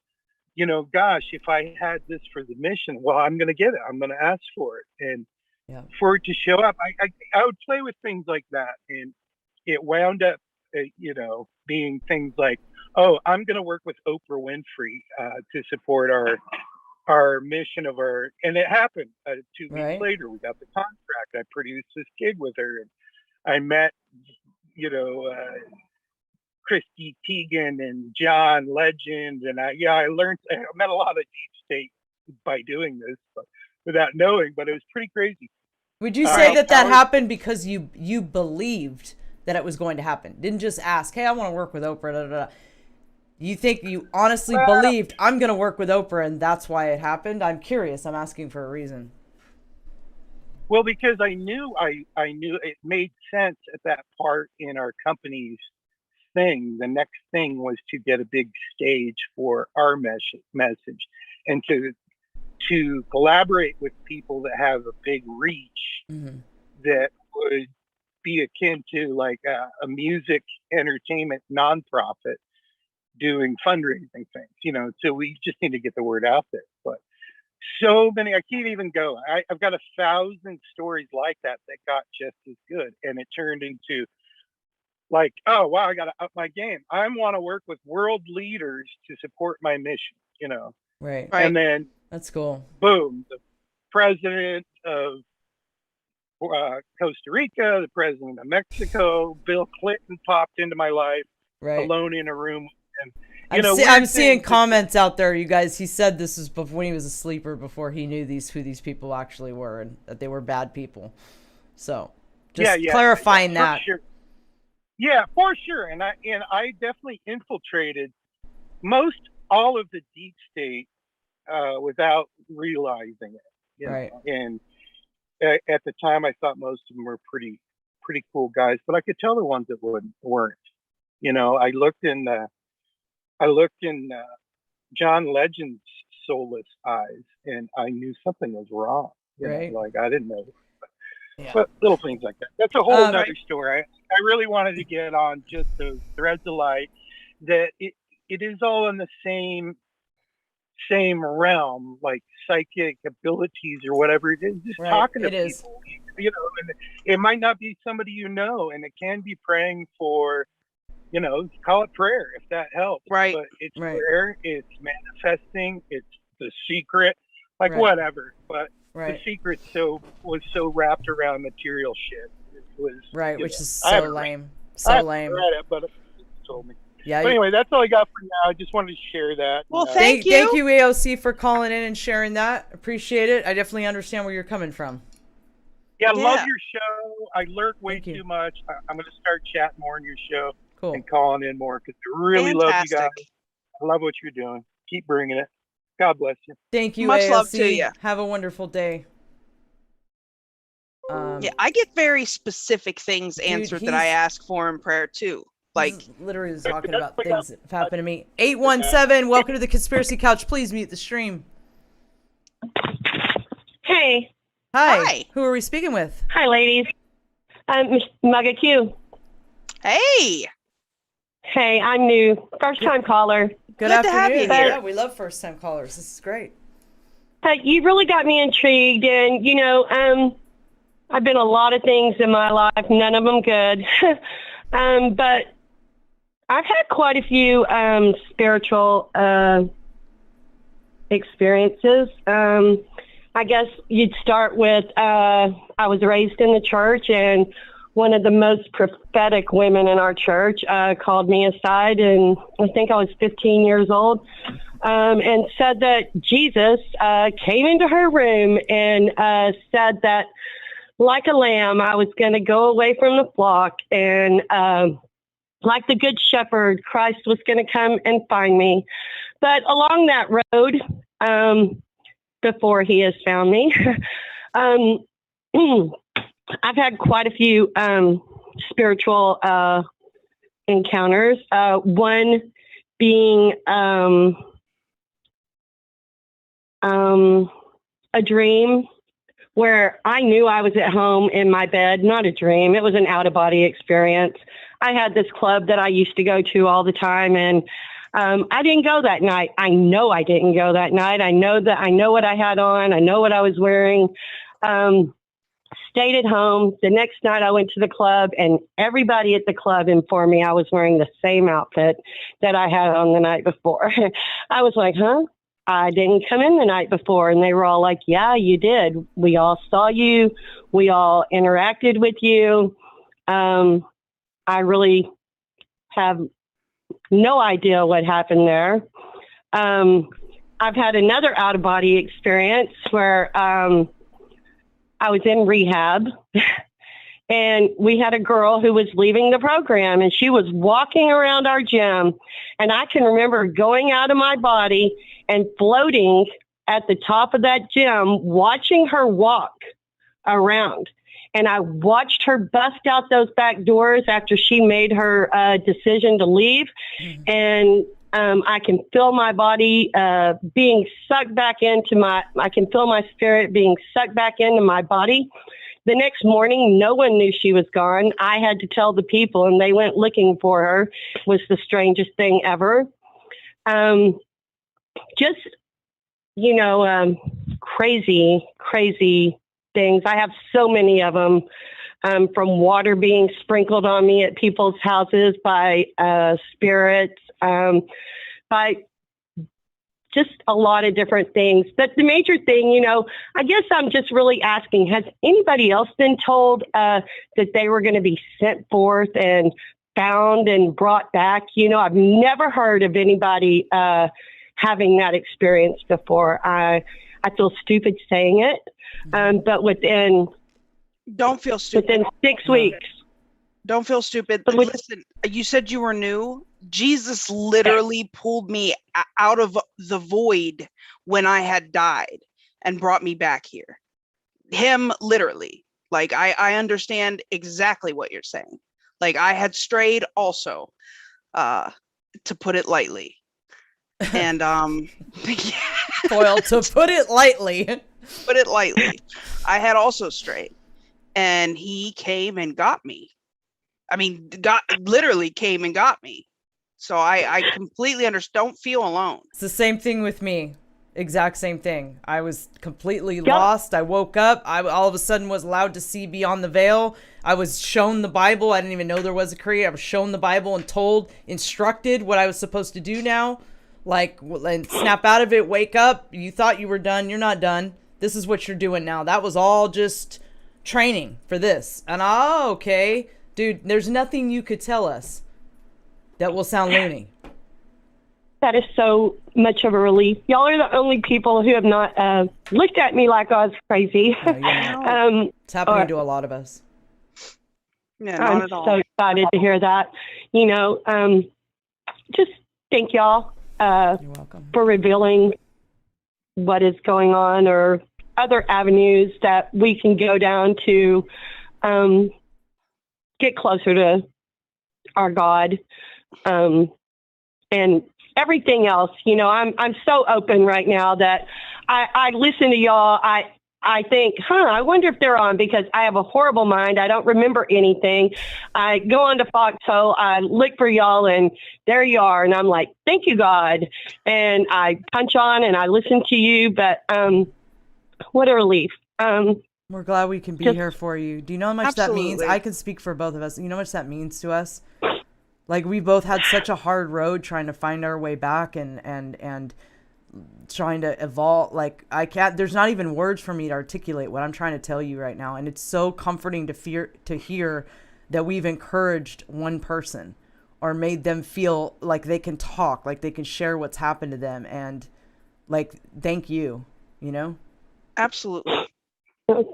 you know, gosh, if I had this for the mission, well, I'm going to get it. I'm going to ask for it. And for it to show up, I would play with things like that. And it wound up, you know, being things like, oh, I'm going to work with Oprah Winfrey to support our mission of and it happened 2 weeks later. We got the contract. I produced this gig with her. And I met, you know, Christy Teigen and John Legend. And I met a lot of deep state by doing this. without knowing, but it was pretty crazy. Would you say that happened because you believed that it was going to happen? Didn't just ask, hey, I want to work with Oprah, da, da, da. You think you honestly believed I'm going to work with Oprah and that's why it happened? I'm curious. I'm asking for a reason. Well, because I knew it made sense at that part in our company's thing. The next thing was to get a big stage for our message and to collaborate with people that have a big reach that would be akin to like a music entertainment nonprofit doing fundraising things, you know. So we just need to get the word out there. But so many, I can't even go. I've got 1,000 stories like that got just as good, and it turned into like, oh wow, I got to up my game. I want to work with world leaders to support my mission, you know. Right. And then that's cool. Boom, the president of Costa Rica, the president of Mexico, Bill Clinton popped into my life, alone in a room. And, I'm seeing comments out there, you guys. He said this was when he was a sleeper, before he knew who these people actually were, and that they were bad people. So, just clarifying that. Sure. Yeah, for sure. And I definitely infiltrated most all of the deep state without realizing it. You know? And at the time, I thought most of them were pretty cool guys, but I could tell the ones that weren't. You know, I looked in John Legend's soulless eyes, and I knew something was wrong. You know, like I didn't know. But little things like that. That's a whole other story. I really wanted to get on just those threads of light, that it is all in the same realm, like psychic abilities or whatever it is. Just talking to people, you know, and it might not be somebody you know, and it can be praying for, you know, call it prayer if that helps. Right. But it's prayer, it's manifesting, it's the secret, like whatever. But the secret was so wrapped around material shit. It was which is so lame. So lame. Read it, but it told me. Yeah. But anyway, that's all I got for now. I just wanted to share that. Well, thank you. Thank you, AOC, for calling in and sharing that. Appreciate it. I definitely understand where you're coming from. Yeah, love your show. I lurk way too much. I'm going to start chatting more on your show and calling in more because I really love you guys. I love what you're doing. Keep bringing it. God bless you. Thank you, Much AOC. love to you. Have a wonderful day. Yeah, I get very specific things answered that I ask for in prayer too. Like literally talking about things that have happened to me. 817, welcome to the Conspiracy Couch. Please mute the stream. Hey. Hi. Who are we speaking with? Hi, ladies. I'm Mugga Q. Hey. Hey, I'm new. First time caller. Good afternoon. To have you here. Yeah, we love first time callers. This is great. You really got me intrigued, and you know, I've been a lot of things in my life, none of them good. But I've had quite a few spiritual experiences. I guess you'd start with, I was raised in the church, and one of the most prophetic women in our church called me aside, and I think I was 15 years old, and said that Jesus came into her room and said that, like a lamb, I was going to go away from the flock, and like the good shepherd, Christ was going to come and find me. But along that road, before he has found me, I've had quite a few spiritual encounters. One being a dream where I knew I was at home in my bed, not a dream. It was an out-of-body experience. I had this club that I used to go to all the time, and I didn't go that night. I know I didn't go that night. I know what I had on. I know what I was wearing. Stayed at home. The next night I went to the club, and everybody at the club informed me I was wearing the same outfit that I had on the night before. I was like, huh? I didn't come in the night before. And they were all like, yeah, you did. We all saw you. We all interacted with you. I really have no idea what happened there. I've had another out-of-body experience where I was in rehab, and we had a girl who was leaving the program, and she was walking around our gym, and I can remember going out of my body and floating at the top of that gym, watching her walk around. And I watched her bust out those back doors after she made her decision to leave. And I can feel my body being sucked back into I can feel my spirit being sucked back into my body. The next morning, no one knew she was gone. I had to tell the people, and they went looking for her. It was the strangest thing ever. Just, crazy, crazy things. I have so many of them, from water being sprinkled on me at people's houses by spirits, by just a lot of different things. But the major thing, I guess I'm just really asking, has anybody else been told that they were going to be sent forth and found and brought back? I've never heard of anybody having that experience before. I feel stupid saying it. But don't feel stupid. Within 6 weeks. Don't feel stupid. Listen, you said you were new. Jesus literally pulled me out of the void when I had died and brought me back here. Him literally. Like, I understand exactly what you're saying. Like, I had strayed also, to put it lightly. And Foil, to put it lightly. Put it lightly. I had also strayed, and he came and got me. I mean, literally came and got me. So I completely understand. Don't feel alone. It's the same thing with me. Exact same thing. I was completely lost. I woke up. I all of a sudden was allowed to see beyond the veil. I was shown the Bible. I didn't even know there was a creator. I was shown the Bible and instructed what I was supposed to do now. Like, and snap out of it, wake up. You thought you were done. You're not done. This is what you're doing now. That was all just training for this. And okay. Dude, there's nothing you could tell us that will sound loony. That is so much of a relief. Y'all are the only people who have not looked at me like I was crazy. No, it's happening to a lot of us. Yeah, not I'm at all. so excited to hear that. Just thank y'all for revealing what is going on, or other avenues that we can go down to get closer to our God, and everything else. I'm so open right now that I listen to y'all. I think, I wonder if they're on, because I have a horrible mind. I don't remember anything. I go on to Foxhole, I look for y'all, and there you are. And I'm like, thank you, God. And I punch on and I listen to you, but what a relief. We're glad we can be here for you. Do you know how much that means? Absolutely. I can speak for both of us. You know how much that means to us? Like, we both had such a hard road trying to find our way back and trying to evolve. Like, there's not even words for me to articulate what I'm trying to tell you right now. And it's so comforting to hear that we've encouraged one person or made them feel like they can talk, like they can share what's happened to them. And like, thank you, Absolutely.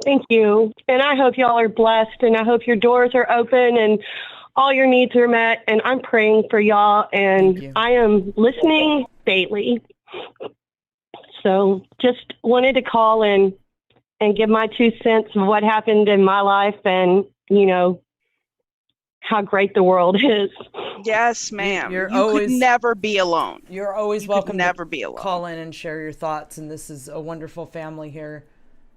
Thank you. And I hope y'all are blessed, and I hope your doors are open and all your needs are met. And I'm praying for y'all, and I am listening daily. So just wanted to call and give my 2 cents of what happened in my life, and, how great the world is. Yes, ma'am. You could never be alone. You're always welcome never to be alone. Call in and share your thoughts. And this is a wonderful family here.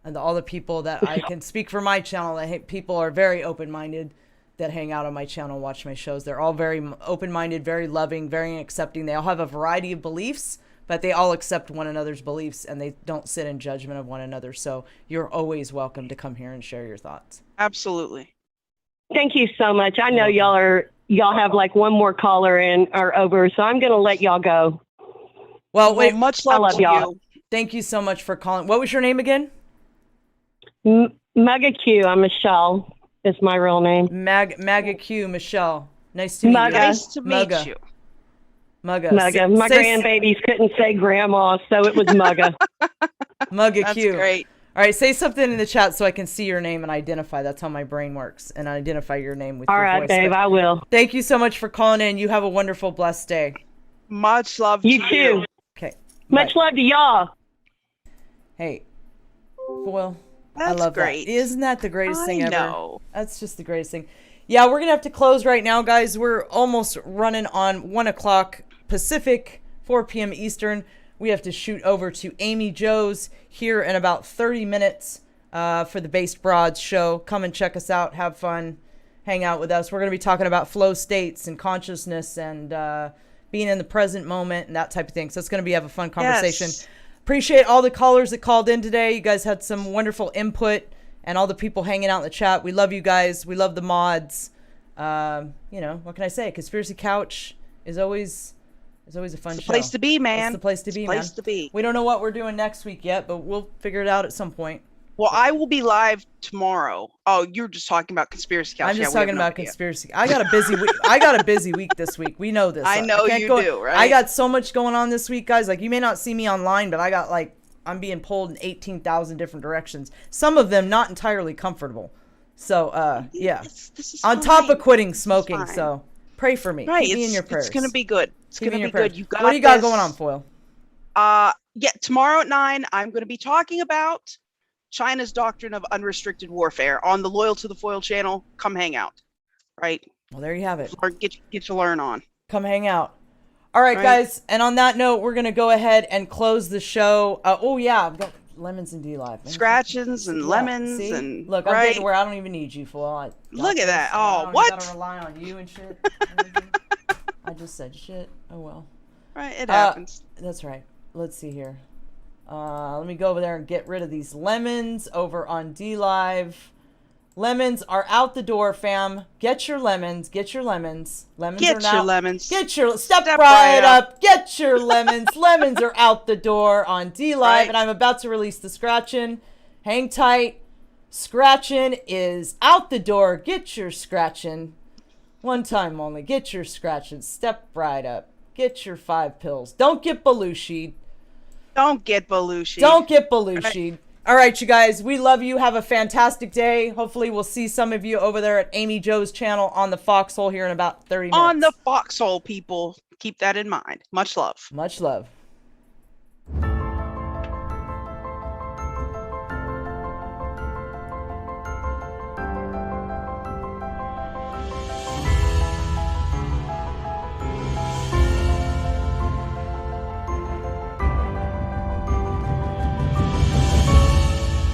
And all the people that I can speak for my channel, people are very open-minded that hang out on my channel, watch my shows. They're all very open-minded, very loving, very accepting. They all have a variety of beliefs, but they all accept one another's beliefs, and they don't sit in judgment of one another. So you're always welcome to come here and share your thoughts. Absolutely. Thank you so much. I know y'all have like one more caller in or over, so I'm going to let y'all go. Well, wait, much love love to y'all. you. Thank you so much for calling. What was your name again? Maga Q. I'm Michelle. Is my real name. Maga Q. Michelle. Nice to meet you. Nice to meet you. Mugga. Mugga. My grandbabies couldn't say grandma, so it was Mugga. Mugga That's Q. great. All right, say something in the chat so I can see your name and identify. That's how my brain works, and identify your name with All your right, voice. babe, But I will. thank you so much for calling in. You have a wonderful, blessed day. Much love You to too. you. Okay. Much love to y'all. Hey, Foil. I That's love great. that. Isn't that the greatest thing ever? know. That's just the greatest thing. Yeah, we're gonna have to close right now, guys. We're almost running on 1 o'clock Pacific, 4 p.m. Eastern. We have to shoot over to Amy Joe's here in about 30 minutes for the Based Broads show. Come and check us out. Have fun. Hang out with us. We're going to be talking about flow states and consciousness and being in the present moment and that type of thing. So it's going to have a fun conversation. Yes. Appreciate all the callers that called in today. You guys had some wonderful input, and all the people hanging out in the chat. We love you guys. We love the mods. What can I say? Conspiracy Couch is always a fun show. Place to be, man. It's the place to be, man. Place to be. We don't know what we're doing next week yet, but we'll figure it out at some point. Well, I will be live tomorrow. Oh, you're just talking about Conspiracy Couch. I'm just Yeah, we have talking no about idea. conspiracy. I got a busy week. I got a busy week this week. We know this. I know can't you go- do, right? I got so much going on this week, guys. Like, you may not see me online, but I'm being pulled in 18,000 different directions. Some of them not entirely comfortable. So, yeah. This is on fine. top of quitting smoking, fine. so pray for me. Right, Keep me in your prayers. It's gonna be good. It's Keep me gonna in be your prayers. good. You got What do you got this. going on, Foil? Yeah, tomorrow at 9, I'm going to be talking about China's doctrine of unrestricted warfare on the Loyal to the Foil channel. Come hang out. Right. Well, there you have it. Get to learn on. Come hang out. All right, guys. And on that note, we're going to go ahead and close the show. Oh, yeah. I've got lemons and D-Live. Scratchins and lemons see? and Look, I'm right. getting where I don't even need you, Foil. Look at that. I Oh, don't what? gotta rely on you and shit. I just said shit. Oh, well. Right, it happens. That's right. Let's see here. Let me go over there and get rid of these lemons over on D-Live. Lemons are out the door, fam. Get your lemons. Get your lemons. Lemons Get are now. your lemons. Get your step Step right right up. Get your lemons. Lemons are out the door on D-Live, Right. and I'm about to release the scratchin'. Hang tight. Scratchin' is out the door. Get your scratchin'. One time only. Get your scratchin'. Step right up. Get your 5 pills. Don't get Belushi'd. Don't get Belushi. Don't get Belushi'd. All right, you guys. We love you. Have a fantastic day. Hopefully, we'll see some of you over there at Amy Joe's channel on the Foxhole here in about 30 minutes. On the Foxhole, people. Keep that in mind. Much love. Much love.